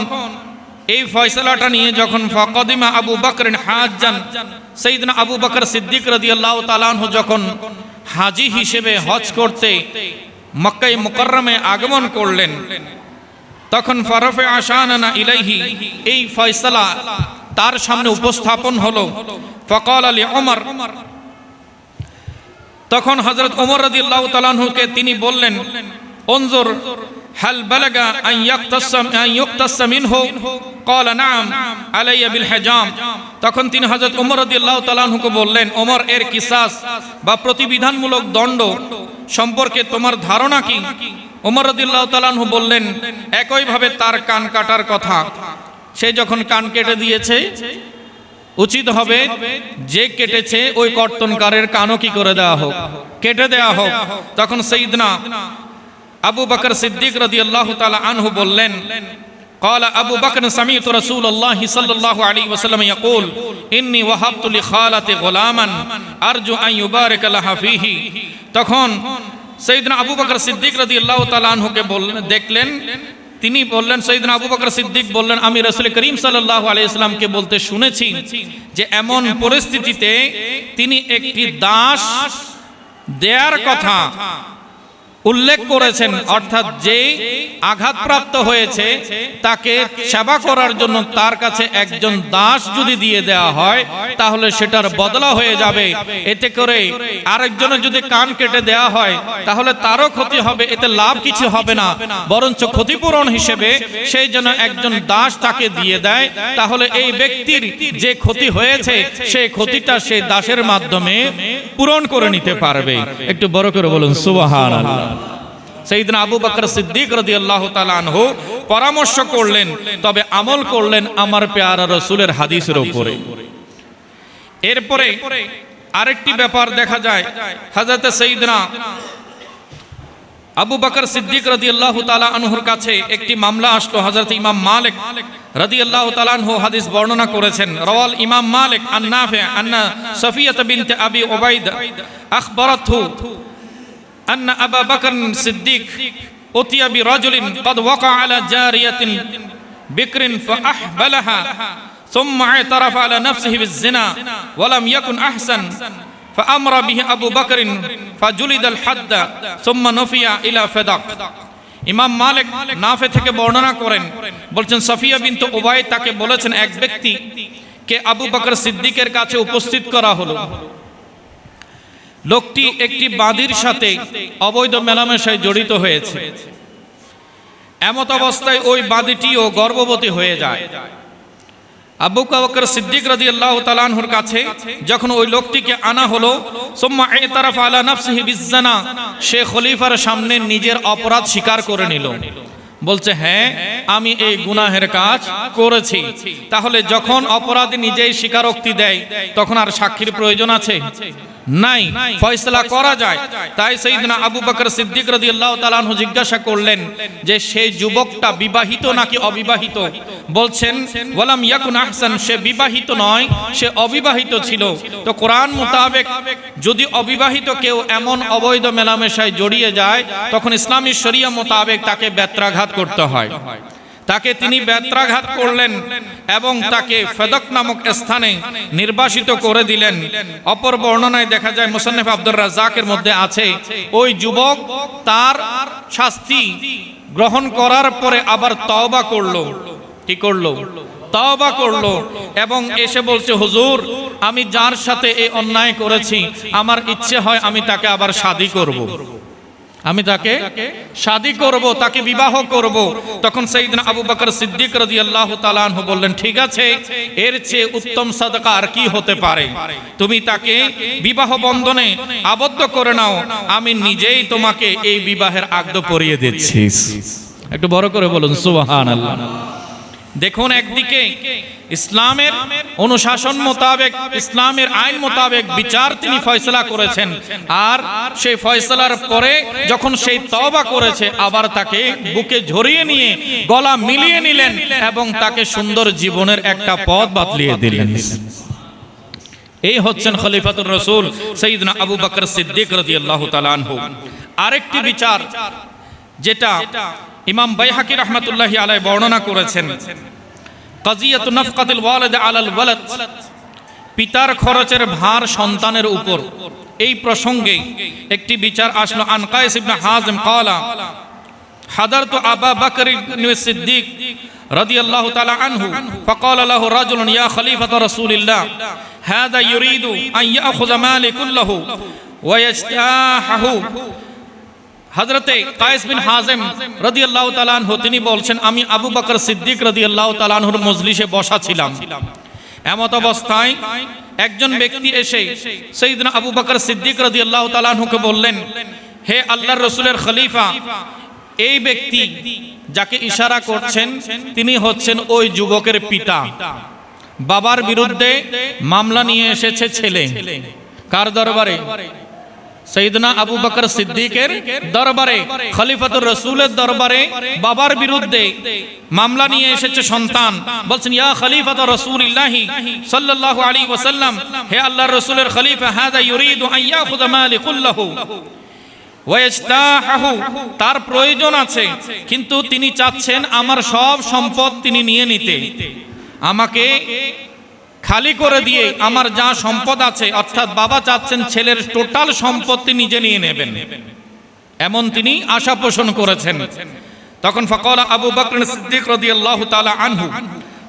Speaker 1: এই ফয়সালাটা নিয়ে যখন ফাকাদিমা আবু বকর হাজ্জান, সাইয়েদনা আবু বকর সিদ্দিক রাদিয়াল্লাহু তাআলা আনহু যখন হাজী হিসেবে হজ করতে মক্কা মুকাররমে আগমন করলেন, তখন ফারাফা আশানানা ইলাইহি, এই ফয়সালা তার সামনে উপস্থাপন হলো। ফাকাল আলী ওমর, তখন হযরত ওমর রাদিয়াল্লাহু তাআলা আনহুকে তিনি বললেন, উনজুর হাল বালাগা আন ইয়াক্তাসা মিনহু, ক্বালা নাম আলাইয়া বিল হিজাম। তখন তিনি হযরত ওমর রাদিয়াল্লাহু তাআলা আনহুকে বললেন, ওমর, এর কিসাস বা প্রতিবিধানমূলক দণ্ড সম্পর্কে তোমার ধারণা কি? ওমর রাদিয়াল্লাহু তাআলা আনহু বললেন, একইভাবে তার কান কাটার কথা। সে যখন কান কেটে দিয়েছে, উচিত হবে যে কেটেছে ওই কর্তনকারের কানও কি করে দেওয়া হোক, কেটে দেওয়া হোক। তখন সাইয়েদনা আবু বকর সিদ্দিক রাদিয়াল্লাহু তাআলা আনহু বললেন, ক্বালা আবু বকর সামি'তু রাসূলুল্লাহ সাল্লাল্লাহু আলাইহি ওয়াসাল্লাম ইয়াকুল ইন্নী ওয়াহাবতু লি খালাতি গুলামান আরজু আন ইউবারিকা লাহা ফীহি। তখন সাইয়েদনা আবু বকর সিদ্দিক রাদিয়াল্লাহু তাআলা আনহুকে বললেন, দেখলেন তিনি বললেন, সৈয়দনা আবু বকর সিদ্দিক বললেন, আমি রাসূল করিম সাল্লাল্লাহু আলাইহি ওয়াসাল্লামকে বলতে শুনেছি যে এমন পরিস্থিতিতে তিনি একটি দাস দেয়ার কথা উল্লেখ করেছেন, অর্থাৎ যে আঘাতপ্রাপ্ত হয়েছে তাকে সেবা করার জন্য তার কাছে একজন দাস যদি দিয়ে দেওয়া হয় তাহলে সেটার বদলা হয়ে যাবে। এতে করে আরেকজনের যদি কান কেটে দেওয়া হয় তাহলে তারও ক্ষতি হবে, এতে লাভ কিছু হবে না, বরঞ্চ ক্ষতিপূরণ হিসেবে সেই জন্য একজন দাস তাকে দিয়ে দেয়, তাহলে এই ব্যক্তির যে ক্ষতি হয়েছে সেই ক্ষতিটা সেই দাসের মাধ্যমে পূরণ করে নিতে পারবে। একটু বড় করে বলুন সুবহানাল্লাহ। সাইয়েদনা আবু বকর সিদ্দিক রাদিয়াল্লাহু তাআলা আনহু পরামর্শ করলেন, তবে আমল করলেন আমার পেয়ারা রাসূলের হাদিসের উপরে। এরপরে আরেকটি ব্যাপার দেখা যায়, হযরত সাইয়েদনা আবু বকর সিদ্দিক রাদিয়াল্লাহু তাআলা আনহুর কাছে একটি মামলা আসলো। হযরত ইমাম মালিক রাদিয়াল্লাহু তাআলা আনহু হাদিস বর্ণনা করেছেন, রাওয়াল ইমাম মালিক আন নাফি আন্না সাফিয়াত বিনতে আবি উবাইদা আখবারাতহু أن أبا بكر الصديق أتي برجل قد وقع على جارية بكر فأحبلها ثم اعترف على نفسه بالزنا ولم يكن أحسن فأمر به أبو بكر فجلد الحد ثم نفي إلى فدق। ইমাম মালিক নাফে থেকে বর্ণনা করেন, বলছেন সাফিয়া বিনত উবাইদ তাকে বলেছেন এক ব্যক্তি কে আবু বকর সিদ্দিকের কাছে উপস্থিত করা হলো। লোকটি একটি বাদীর সাথে অবৈধ মেলামেশায় জড়িত হয়েছে। এমত অবস্থায় ওই বাদীটিও গর্ভবতী হয়ে যায়। আবু বকর সিদ্দিক রাদিয়াল্লাহু তাআলা আনহুর কাছে যখন ওই লোকটিকে আনা হলো, সুম্মা ইতারাফা আলা নাফসিহি বিজ্জানা, সে খলিফার সামনে নিজের অপরাধ স্বীকার করে নিল, বলছে হ্যাঁ আমি এই গুনাহের কাজ করেছি। তাহলে যখন অপরাধী নিজেই স্বীকারোক্তি দেয় তখন আর সাক্ষীর প্রয়োজন আছে? নাই, ফয়সালা করা যায়। তাই সাইয়েদনা আবু বকর সিদ্দিক রাদিয়াল্লাহু তাআলা আনহু জিজ্ঞাসা করলেন যে সেই যুবকটা বিবাহিত নাকি অবিবাহিত? বলছেন ওয়ালাম ইয়াকুন আহসান, সে বিবাহিত নয়, সে অবিবাহিত ছিল। তো কোরআন মোতাবেক যদি অবিবাহিত কেউ এমন অবৈধ মেলামেশায় জড়িয়ে যায় তখন ইসলামী শরিয়া মোতাবেক তাকে বেত্রাঘাত করতে হয়। তাকে তিনি বেত্রাঘাত করলেন এবং তাকে ফেদক নামক স্থানে নির্বাসিত করে দিলেন। অপর বর্ণনায় দেখা যায়, মুসান্নিফ আব্দুর রাজ্জাকের মধ্যে আছে, ওই যুবক তার শাস্তি গ্রহণ করার পরে আবার তওবা করলো। কি করলো? তওবা করলো এবং এসে বলছে, হুজুর আমি যার সাথে এই অন্যায় করেছি আমার ইচ্ছে হয় আমি তাকে আবার শাদী করব, আমি তাকে শাদী করব, তাকে বিবাহ করব। তখন সাইয়েদনা আবু বকর সিদ্দিক রাদিয়াল্লাহু তাআলা আনহু বললেন, ঠিক আছে, এর চেয়ে উত্তম সাদকা আর কি হতে পারে? তুমি তাকে বিবাহ বন্ধনে আবদ্ধ করে নাও, আমি নিজেই তোমাকে এই বিবাহের আকদ পরিয়ে দিচ্ছি। একটু বড় করে বলুন সুবহানাল্লাহ। দেখুন, একদিকে ইসলামের অনুশাসন মোতাবেক, ইসলামের আইন মোতাবেক বিচার তিনি ফয়সালা করেছেন, আর সেই ফয়সালার পরে যখন সেই তওবা করেছে আবার তাকে বুকে ঝরিয়ে নিয়ে গলা মিলিয়ে নিলেন এবং তাকে সুন্দর জীবনের একটা পথ বাতলিয়ে দিলেন। এই হচ্ছেন খলিফাতুর রাসূল সাইয়েদনা আবু বকর সিদ্দিক রাদিয়াল্লাহু তাআলা আনহু। আরেকটি বিচার যেটা ইমাম বাইহাকি রাহমাতুল্লাহি আলাইহি বর্ণনা করেছেন, কাজিয়াতু নাফকাতিল ওয়ালিদ আলাল ওয়ালাদ, পিতার খরচের ভার সন্তানের উপর। এই প্রসঙ্গে একটি বিচার আসলো। আন কায়েস ইবনে হাজিম ক্বালা হাদারতু আবা বকর ইবনে সিদ্দিক রাদিয়াল্লাহু তাআলা আনহু ফাকালা লাহু রাজুলুন ইয়া খলিফাতা রাসূলিল্লাহ হাদা ইউরিদু আন ইয়াখুযা মালি কুল্লাহু ওয়া ইয়াজতাহু। হযরতে কায়েস বিন হাজিম রাদিয়াল্লাহু তাআলা আনহু তিনি বলছেন, আমি আবু বকর সিদ্দিক রাদিয়াল্লাহু তাআলা আনহুর মজলিসে বসা ছিলাম। এমত অবস্থায় একজন ব্যক্তি এসে সাইয়েদনা আবু বকর সিদ্দিক রাদিয়াল্লাহু তাআলা আনহুকে বললেন, হে আল্লাহর রাসূলের খলিফা, এই ব্যক্তি যাকে ইশারা করছেন তিনি হচ্ছেন ওই যুবকের পিতা। বাবার বিরুদ্ধে মামলা নিয়ে এসেছে ছেলে। কার দরবারে? সাইয়েদনা আবু বকর সিদ্দিকের দরবারে, খলিফাতুর রাসূলের দরবারে বাবার বিরুদ্ধে মামলা নিয়ে এসেছে সন্তান। বলছেন, ইয়া খলিফাতুর রাসূলিল্লাহি সাল্লাল্লাহু আলাইহি ওয়াসাল্লাম, হে আল্লাহর রাসূলের খলিফা, হাদা ইউরিদু আন ইয়াখুযা মালি কুল্লাহু, ওয়াইস্তাহু, তার প্রয়োজন আছে, কিন্তু তিনি চাচ্ছেন আমার সব সম্পদ তিনি নিয়ে নিতে, আমাকে খালি করে দিয়ে আমার যা সম্পদ আছে, অর্থাৎ বাবা চাচ্ছেন ছেলের টোটাল সম্পত্তি নিজে নিয়ে নেবেন, এমন তিনি আশা পোষণ করেছেন। তখন ফাকালা আবু বকর সিদ্দিক রাদিয়াল্লাহু তাআলা আনহু,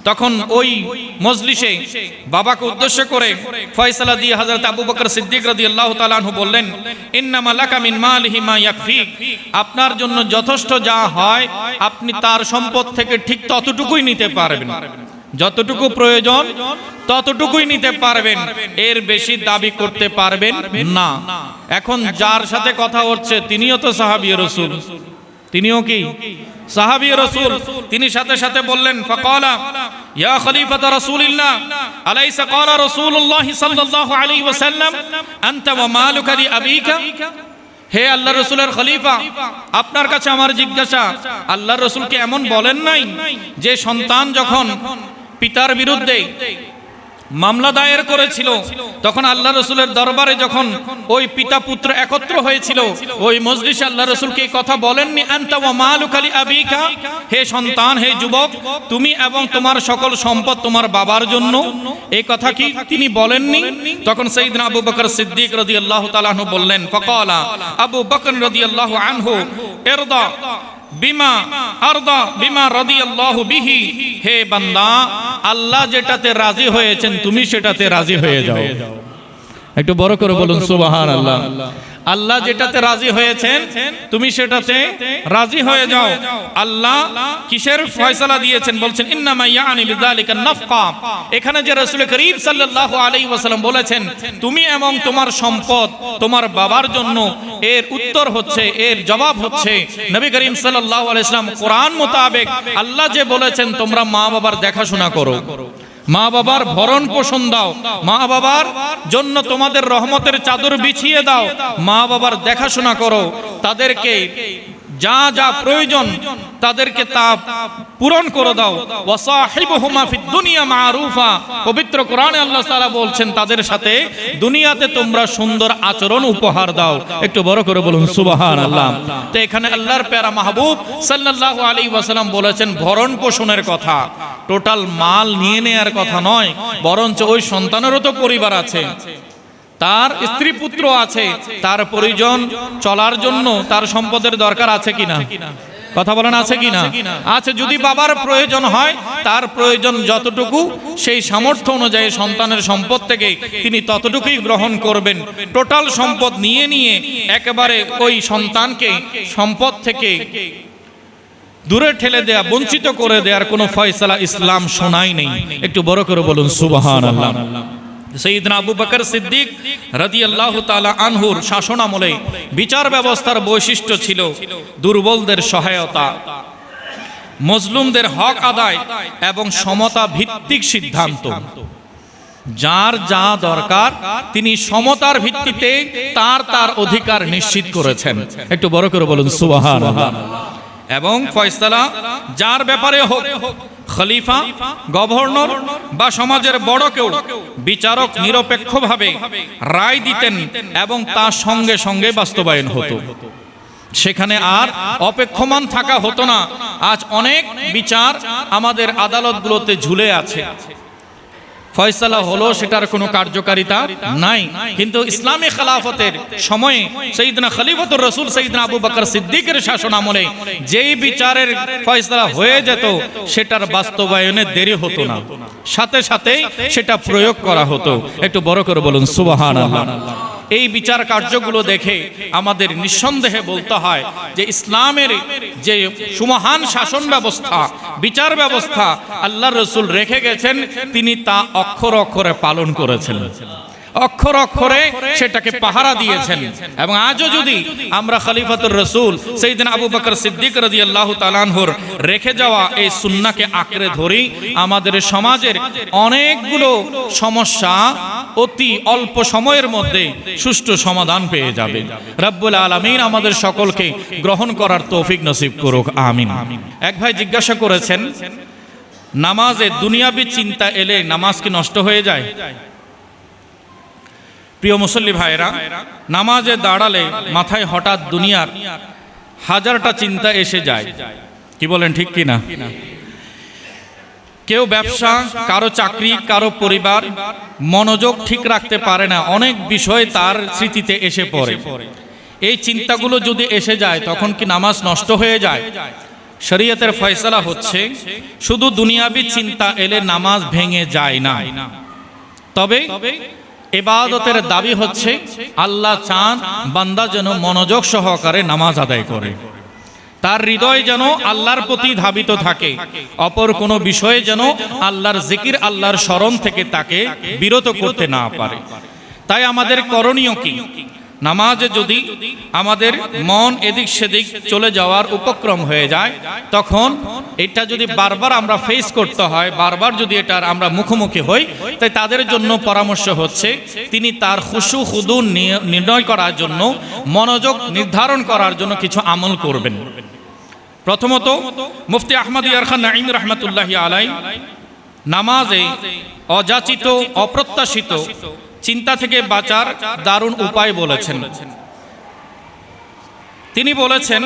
Speaker 1: তখন ওই মজলিসে বাবাকে উদ্দেশ্য করে ফয়সালা দিয়ে হযরত আবু বকর সিদ্দিক রাদিয়াল্লাহু তাআলা আনহু বললেন, ইন্নামা লাকা মিন মালিহি মা ইয়াকফিক, আপনার জন্য যথেষ্ট যা হয় আপনি তার সম্পদ থেকে ঠিক ততটুকুই নিতে পারবেন, যতটুকু প্রয়োজন ততটুকুই নিতে পারবেন, এর বেশি দাবি করতে পারবেন না। এখন যার সাথে কথা হচ্ছে তিনিও তো সাহাবী রাসূল, তিনিও কি সাহাবী রাসূল, তিনি সাথে সাথে বললেন, ফাকালা ইয়া খলিফাতা রাসূলিল্লাহ আলাইসা ক্বালা রাসূলুল্লাহ সাল্লাল্লাহু আলাইহি ওয়াসাল্লাম আনতা ওয়া মালুকা লি আবিকা, হে আল্লাহর রাসূলের খলিফা, আপনার কাছে আমার জিজ্ঞাসা, আল্লাহর রাসূলকে এমন বলেন নাই যে সন্তান যখন পিতার বিরুদ্ধে মামলা দায়ের করেছিল, তখন আল্লাহ রাসূলের দরবারে যখন ওই পিতা পুত্র একত্র হয়েছিল, ওই মজলিসে আল্লাহ রাসূলকে এই কথা বলেননি, আনতা ওয়া মালুকা লি আবিকা, হে সন্তান, হে যুবক, তুমি এবং তোমার সকল সম্পদ তোমার বাবার জন্য, এই কথা কি তিনি বলেননি? তখন সাইয়েদনা আবু বকর সিদ্দিক রাদিয়াল্লাহু তাআলা আনহু বললেন, ফাকালা আবু বকর রাদিয়াল্লাহু আনহু ইরদা বিমা আরদা বিমা রাদিয়াল্লাহু বিহি, হে বান্দা, আল্লাহ যেটাতে রাজি হয়েছেন তুমি সেটাতে রাজি হয়ে যাও। একটু বড় করে বলুন সুবহানাল্লাহ। আল্লাহ যেটাতে রাজি হয়েছেন তুমি সেটাতে রাজি হয়ে যাও। আল্লাহ কিসের ফয়সালা দিয়েছেন বলছেন, ইন্নামা ইয়ানি বিযালিকা নাফকা, এখানে যে রাসূল করিম সাল্লাল্লাহু আলাইহি ওয়াসাল্লাম বলেছেন তুমি এবং তোমার সম্পদ তোমার বাবার জন্য, এর উত্তর হচ্ছে, এর জবাব হচ্ছে নবী করিম সাল্লাল্লাহু আলাইহি ওয়াসাল্লাম কোরআন মোতাবেক আল্লাহ যে বলেছেন তোমরা মা বাবার দেখাশোনা করো, মা বাবার ভরণ পোষণ দাও, মা বাবার জন্য তোমাদের রহমতের চাদর বিছিয়ে দাও, মা বাবার দেখাশোনা করো, তাদেরকে যা যা প্রয়োজন তাদেরকে তা পূরণ করে দাও। ওয়াসাহিবুহুমা ফিদ দুনিয়া মারুফা, পবিত্র কোরআনে আল্লাহ তাআলা বলছেন তাদের সাথে দুনিয়াতে তোমরা সুন্দর আচরণ উপহার দাও। একটু বড় করে বলুন সুবহানাল্লাহ। তো এখানে আল্লাহর প্যারা মাহবুব সাল্লাল্লাহু আলাইহি ওয়াসাল্লাম বলেছেন ভরণ পোষণের কথা, টোটাল মাল নিয়ে নেয়ার কথা নয়, বরঞ্চ ওই সন্তানেরও তো পরিবার আছে, তার স্ত্রী পুত্র আছে, তার প্রয়োজন চলার জন্য তার সম্পদের দরকার আছে কিনা, কথা বলেন আছে কিনা? আছে। যদি বাবার প্রয়োজন হয় তার প্রয়োজন যতটুকু সেই সামর্থ্য অনুযায়ী সন্তানের সম্পদ থেকে তিনি ততটুকুই গ্রহণ করবেন। টোটাল সম্পদ নিয়ে নিয়ে একেবারে ওই সন্তানকে সম্পদ থেকে দূরে ঠেলে দেয়া, বঞ্চিত করে দেওয়ার কোনো ফয়সালা ইসলাম শোনায় নেই। একটু বড় করে বলুন সুবহানাল্লাহ। সাইয়েদনা আবু বকর সিদ্দিক রাদিয়াল্লাহু তাআলা আনহুর শাসন আমলে বিচার ব্যবস্থার বৈশিষ্ট্য ছিল দুর্বলদের সহায়তা, মজলুমদের হক আদায় এবং সমতা ভিত্তিক সিদ্ধান্ত। যার যা দরকার তিনি সমতার ভিত্তিতে তার তার অধিকার নিশ্চিত করেছেন। একটু বড় করে বলুন সুবহানাল্লাহ। এবং ফয়সালা যার ব্যাপারে হোক, খলিফা, গভর্নর বা সমাজের বড় কেউ, বিচারক নিরপেক্ষভাবে রায় দিতেন এবং তার সঙ্গে সঙ্গে বাস্তবায়ন হতো। সেখানে আর অপেক্ষমান থাকা হতো না। আজ অনেক বিচার আমাদের আদালতগুলোতে ঝুলে আছে, ফয়সালা হলো সেটার কোনো কার্যকারিতা নাই। কিন্তু ইসলামী খেলাফতের সময়ে সাইয়েদনা খলিফাতুর রাসূল সাইয়েদনা আবু বকর সিদ্দিকের শাসন আমলে যেই বিচারের ফয়সালা হয়ে যেত সেটার বাস্তবায়নে দেরি হতো না, সাথে সাথে সেটা প্রয়োগ করা হতো। একটু বড় করে বলুন সুবহানাল্লাহ। এই বিচার কার্যগুলো দেখে আমাদের নিঃসন্দেহে বলতে হয় যে ইসলামের যে সুমহান শাসন ব্যবস্থা, বিচার ব্যবস্থা আল্লাহর রাসূল রেখে গেছেন, তিনি তা অক্ষর অক্ষরে পালন করেছেন, অক্ষর অক্ষরে সেটাকে পাহারা দিয়েছেন। এবং আজও যদি আমরা খলিফাতুর রাসূল সাইয়েদনা আবু বকর সিদ্দিক রাদিয়াল্লাহু তাআলা আনহুর রেখে যাওয়া এই সুন্নাহকে আঁকড়ে ধরি, আমাদের সমাজের অনেকগুলো সমস্যা অতি অল্প সময়ের মধ্যে সুষ্ঠু সমাধান পেয়ে যাবে। রব্বুল আলামিন আমাদের সকলকে গ্রহণ করার তৌফিক নসিব করুক, আমিন। এক ভাই জিজ্ঞাসা করেছেন, নামাজে দুনিয়াবি চিন্তা এলে নামাজ কি নষ্ট হয়ে যায়?
Speaker 2: প্রিয় মুসল্লি ভাইরা, নামাজে দাঁড়ালে মাথায় হঠাৎ দুনিয়ার হাজারটা চিন্তা এসে যায়। কি বলেন, ঠিক কি না? কেউ ব্যবসা, কারো চাকরি, কারো পরিবার, মনোযোগ ঠিক রাখতে পারে না, অনেক বিষয় তার স্মৃতিতে এসে পড়ে। এই চিন্তাগুলো যদি এসে যায় তখন কি নামাজ নষ্ট হয়ে যায়? শরীয়তের ফয়সালা হচ্ছে শুধু দুনিয়াবি চিন্তা এলে নামাজ ভেঙে যায় না, তবে ইবাদতের দাবি হচ্ছে আল্লাহ চান বান্দা যেন মনোযোগ সহকারে নামাজ আদায় করে, তার হৃদয় যেন আল্লাহর প্রতি ধাবিত থাকে, অপর কোনো বিষয়ে যেন আল্লাহর জিকির, আল্লাহর স্মরণ থেকে তাকে বিরত করতে না পারে। তাই আমাদের করণীয় কি? নামাজে যদি আমাদের মন এদিক সেদিক চলে যাওয়ার উপক্রম হয়ে যায়, তখন এটা যদি বারবার আমরা ফেস করতে হয়, বারবার যদি এটার আমরা মুখোমুখি হই, তাই তাদের জন্য পরামর্শ হচ্ছে তিনি তার খুশু খুদু নির্ণয় করার জন্য, মনোযোগ নির্ধারণ করার জন্য কিছু আমল করবেন। প্রথমত, মুফতি আহমদ ইয়ার খান নাঈম রহমতুল্লাহি আলাইহি নামাজে অযাচিত, অপ্রত্যাশিত চিন্তা থেকে বাঁচার দারুণ উপায় বলেছেন। তিনি বলেছেন,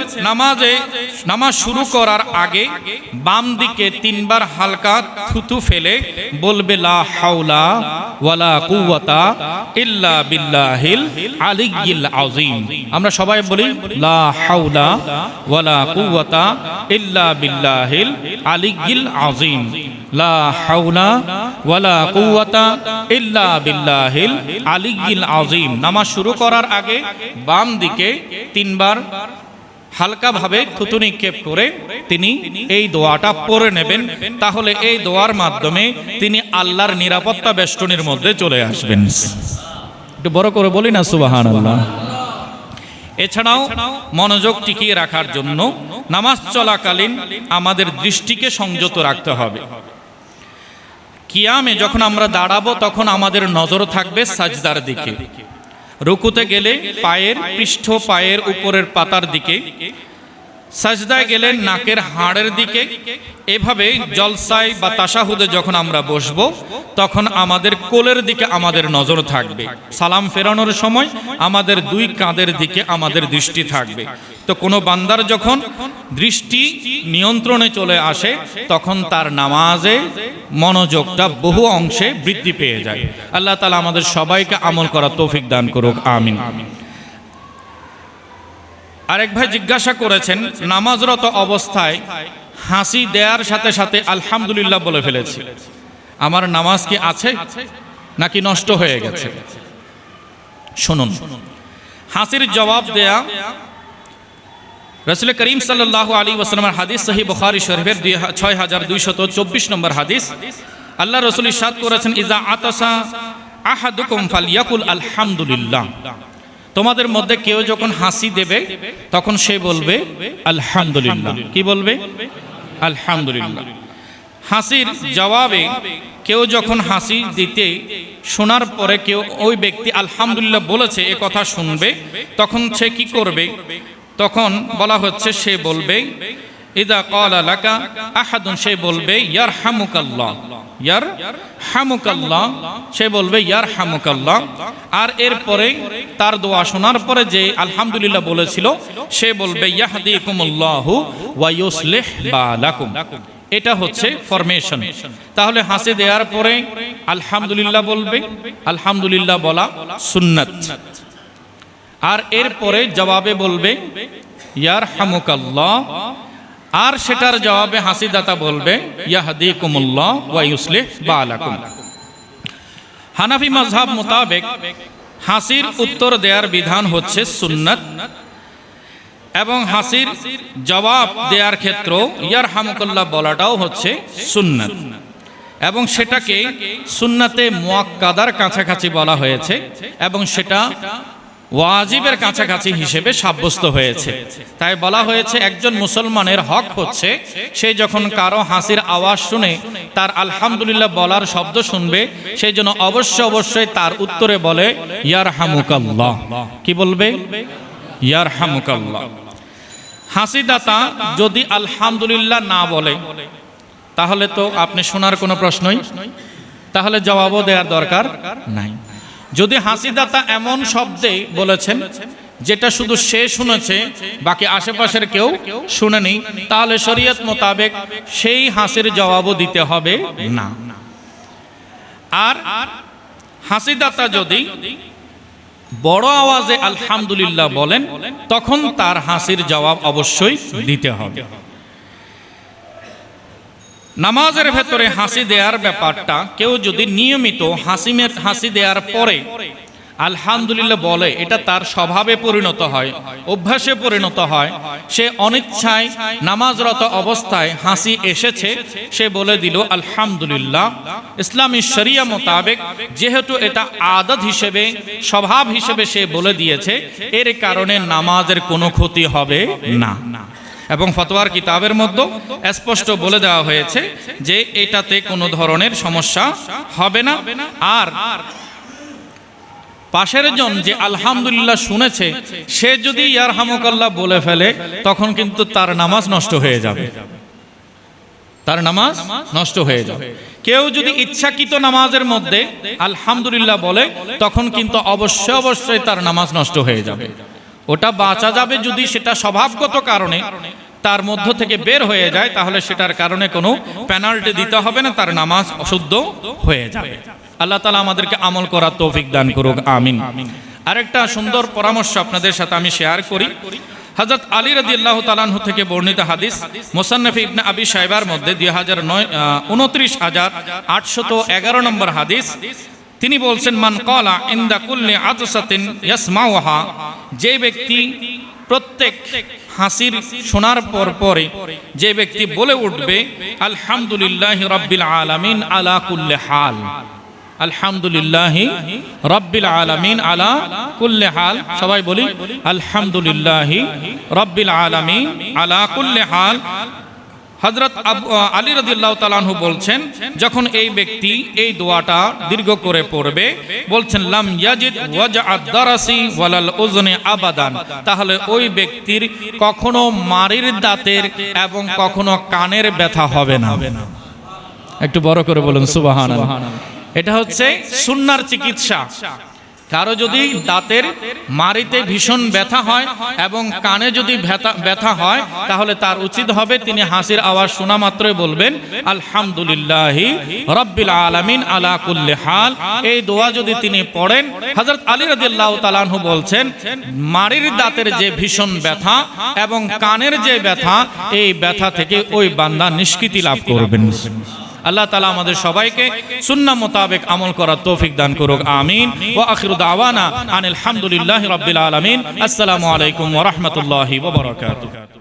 Speaker 2: নামাজ শুরু করার আগে বাম দিকে 3 বার হালকা থুতু ফেলে বলবে লা হাওলা ওয়ালা কুওয়াতা ইল্লা বিল্লাহিল আলিয়্যিল আযীম। আমরা সবাই বলি লা হাওলা ওয়ালা কুওয়াতা ইল্লা বিল্লাহিল আলিয়্যিল আযীম, লা হাওলা ওয়ালা কুওয়াতা ইল্লা বিল্লাহিল আলিয়্যিল আযীম। নামাজ শুরু করার আগে বাম দিকে 3 বার হালকাভাবে থুতু নিক্ষেপ করে তিনি এই দোয়াটা পড়ে নেবেন। তাহলে এই দোয়ার মাধ্যমে তিনি আল্লাহর নিরাপত্তা বেষ্টনীর মধ্যে চলে আসবেন। একটু বড় করে বলি না সুবহানাল্লাহ। এছাড়াও মনোযোগ টিকিয়ে রাখার জন্য নামাজ চলাকালীন আমাদের দৃষ্টিকে সংযত রাখতে হবে। কিয়ামে যখন আমরা দাঁড়াবো তখন আমাদের নজর থাকবে সাজদার দিকে, রুকুতে গেলে পায়ের পৃষ্ঠ, পায়ের উপরের পাতার দিকে, সাজদায় গেলে নাকের হাড়ের দিকে। এভাবে জলসায় বা তাশাহুদে যখন আমরা বসবো তখন আমাদের কোলের দিকে আমাদের নজর থাকবে। সালাম ফেরানোর সময় আমাদের 2 কাঁধের দিকে আমাদের দৃষ্টি থাকবে। তো কোনো বান্দার যখন দৃষ্টি নিয়ন্ত্রণে চলে আসে তখন তার নামাজে মনোযোগটা বহু অংশে বৃদ্ধি পেয়ে যায়। আল্লাহ তাআলা আমাদের সবাইকে আমল করার তৌফিক দান করুক, আমিন। আরেক ভাই জিজ্ঞাসা করেছেন, নামাজরত অবস্থায় হাসি দেওয়ার সাথে সাথে আলহামদুলিল্লাহ বলে ফেলেছি, আমার নামাজ কি আছে নাকি নষ্ট হয়ে গেছে? শুনুন, হাসির জবাব দেয়া রাসূল করিম সাল্লাল্লাহু আলাইহি ওয়াসাল্লামের হাদিস, সহিহ বুখারী শরীফের 6224 নম্বর হাদিস। আল্লাহ রাসূল ইরশাদ করেছেন, ইজা আতাসা আহাদুকুম ফালইয়াকুল আলহামদুলিল্লাহ। তোমাদের মধ্যে কেউ যখন হাসি দেবে তখন সে বলবে আলহামদুলিল্লাহ। কি বলবে? আলহামদুলিল্লাহ। হাসির জবাবে কেউ যখন হাসি দিতে শোনার পরে কেউ ওই ব্যক্তি আলহামদুলিল্লাহ বলেছে এ কথা শুনবে, তখন সে কি করবে? তখন বলা হচ্ছে সে বলবে ইদা ক্বালা লাকা আহাদুন, সে বলবে ইয়ারহামুকাল্লাহ, ইয়ারহামুকাল্লাহ, সে বলবে ইয়ারহামুকাল্লাহ। আর এরপরে তার দোয়া শোনার পরে যে আলহামদুলিল্লাহ বলেছিল সে বলবে ইয়াহদিকুমুল্লাহু ওয়া ইউসলিহ বালাকুম। এটা হচ্ছে ফরমেশন। তাহলে হাসি দেওয়ার পরে আলহামদুলিল্লাহ বলবে, আলহামদুলিল্লাহ বলা সুন্নাত। আর এরপরে জবাবে বলবে ইয়ারহামুকাল্লাহ, আর সেটার জবাবে হাসিদাতা বলবে ইয়াহদিকুমুল্লাহ ওয়া ইউসলিহ বালাকুম। হানাফি মাযহাব মোতাবেক হাসির উত্তর দেওয়ার বিধান হচ্ছে সুন্নাত, এবং হাসির জবাব দেওয়ার ক্ষেত্র ইয়ারহামুকাল্লাহ বলাটাও হচ্ছে সুন্নাত, এবং সেটাকে সুন্নাতে মুআক্কাদার কাছাকাছি বলা হয়েছে এবং সেটা ওয়াজিবের কাছাকাছি হিসেবে সাব্যস্ত হয়েছে। তাই বলা হয়েছে একজন মুসলমানের হক হচ্ছে সে যখন কারো হাসির আওয়াজ শুনে তার আলহামদুলিল্লাহ বলার শব্দ শুনবে, সেই জন্য অবশ্যই তার উত্তরে বলে ইয়ারহামুকাল্লাহ। কি বলবে? ইয়ারহামুকাল্লাহ। হাসিদাতা যদি আলহামদুলিল্লাহ না বলে তাহলে তো আপনি শোনার কোনো প্রশ্নই, তাহলে জবাবও দেওয়ার দরকার নাই। যদি হাসিদাতা এমন শব্দে বলেছেন যেটা শুধু সে শুনেছে, বাকি আশেপাশের কেউ শুনেনি, তাহলে শরীয়ত মোতাবেক সেই হাসির জবাবও দিতে হবে না। আর হাসিদাতা যদি বড় আওয়াজে আলহামদুলিল্লাহ বলেন, তখন তার হাসির জবাব অবশ্যই দিতে হবে। নামাজের ভেতরে হাসি দেওয়ার ব্যাপারটা, কেউ যদি নিয়মিত হাসি দেওয়ার পরে আলহামদুলিল্লাহ বলে, এটা তার স্বভাবে পরিণত হয়, অভ্যাসে পরিণত হয়, সে অনিচ্ছায় নামাজরত অবস্থায় হাসি এসেছে, সে বলে দিল আলহামদুলিল্লাহ। ইসলামী শরিয়া মোতাবেক যেহেতু এটা আদত হিসেবে, স্বভাব হিসেবে সে বলে দিয়েছে, এর কারণে নামাজের কোনো ক্ষতি হবে না। এবং ফতোয়ার কিতাবের মধ্যে স্পষ্ট বলে দেওয়া হয়েছে যে এটাতে কোনো ধরনের সমস্যা হবে না। আর পাশের জন যে আলহামদুলিল্লাহ শুনেছে, সে যদি ইয়ারহামুকাল্লাহ বলে ফেলে, তখন কিন্তু তার নামাজ নষ্ট হয়ে যাবে, তার নামাজ নষ্ট হয়ে যাবে। কেউ যদি ইচ্ছাকৃত নামাজের মধ্যে আলহামদুলিল্লাহ বলে, তখন কিন্তু অবশ্যই তার নামাজ নষ্ট হয়ে যাবে। ওটা বাঁচা যাবে যদি সেটা স্বভাবগত কারণে তার মধ্য থেকে বের হয়ে যায়, তাহলে সেটার কারণে কোনো পেনাল্টি দিতে হবে না, তার নামাজ অশুদ্ধ হয়ে যাবে। আল্লাহ তাআলা আমাদেরকে আমল করার তৌফিক দান করুক, আমিন। আরেকটা সুন্দর পরামর্শ আপনাদের সাথে আমি শেয়ার করি। হযরত আলী রাদিয়াল্লাহু তাআলা আনহু থেকে বর্ণিত হাদিস, মুসান্নাফ ইবনে আবি শাইবার মধ্যে 29,811 নম্বর হাদিস। তিনি বলছেন, মান ক্বালা ইনদা কুল্লি আতসাতিন ইয়াসমাউহা, যে ব্যক্তি প্রত্যেক হাসির শোনার পরে যে ব্যক্তি বলে উঠবে আলহামদুলিল্লাহি রাব্বিল আলামিন আলা কুল্লি হাল, আলহামদুলিল্লাহি রাব্বিল আলামিন আলা কুল্লি হাল, সবাই বলি আলহামদুলিল্লাহি রাব্বিল আলামিন আলা কুল্লি হাল। হযরত আলী রাদিয়াল্লাহু তাআলা আনহু বলছেন, যখন এই ব্যক্তি এই দোয়াটা দীর্ঘ করে পড়বে, বলছেন লাম ইয়াজিদ ওয়াজআদ দারাসি ওয়ালাল উযনি আবাদান, তাহলে ওই ব্যক্তির কখনো মাড়ির দাঁতের এবং কখনো কানের ব্যথা হবে না। একটু বড় করে বলুন সুবহানাল্লাহ। এটা হচ্ছে সুন্নাহর চিকিৎসা। কারো যদি দাঁতের মাড়িতে ভীষণ ব্যথা হয় এবং কানে যদি ব্যথা হয়, তাহলে তার উচিত হবে তিনি হাসির আওয়াজ শোনা মাত্রই বলবেন আলহামদুলিল্লাহি রাব্বিল আলামিন আলা কুল্লি হাল। এই দোয়া যদি তিনি পড়েন, হযরত আলী রাদিয়াল্লাহু তাআলা আনহু বলছেন, মাড়ির দাঁতের যে ভীষণ ব্যথা এবং কানের যে ব্যথা, এই ব্যথা থেকে ওই বান্দা নিষ্কৃতি লাভ করবেন। আল্লাহ তাআলা আমাদের সবাইকে সুন্নাহ মোতাবেক আমল করার তৌফিক দান করুক, আমিন। ওয়া আখিরু দাওয়ানা আনিল হামদুলিল্লাহি রাব্বিল আলামিন। আসসালামু আলাইকুম ওয়া রাহমাতুল্লাহি ওয়া বারাকাতুহু।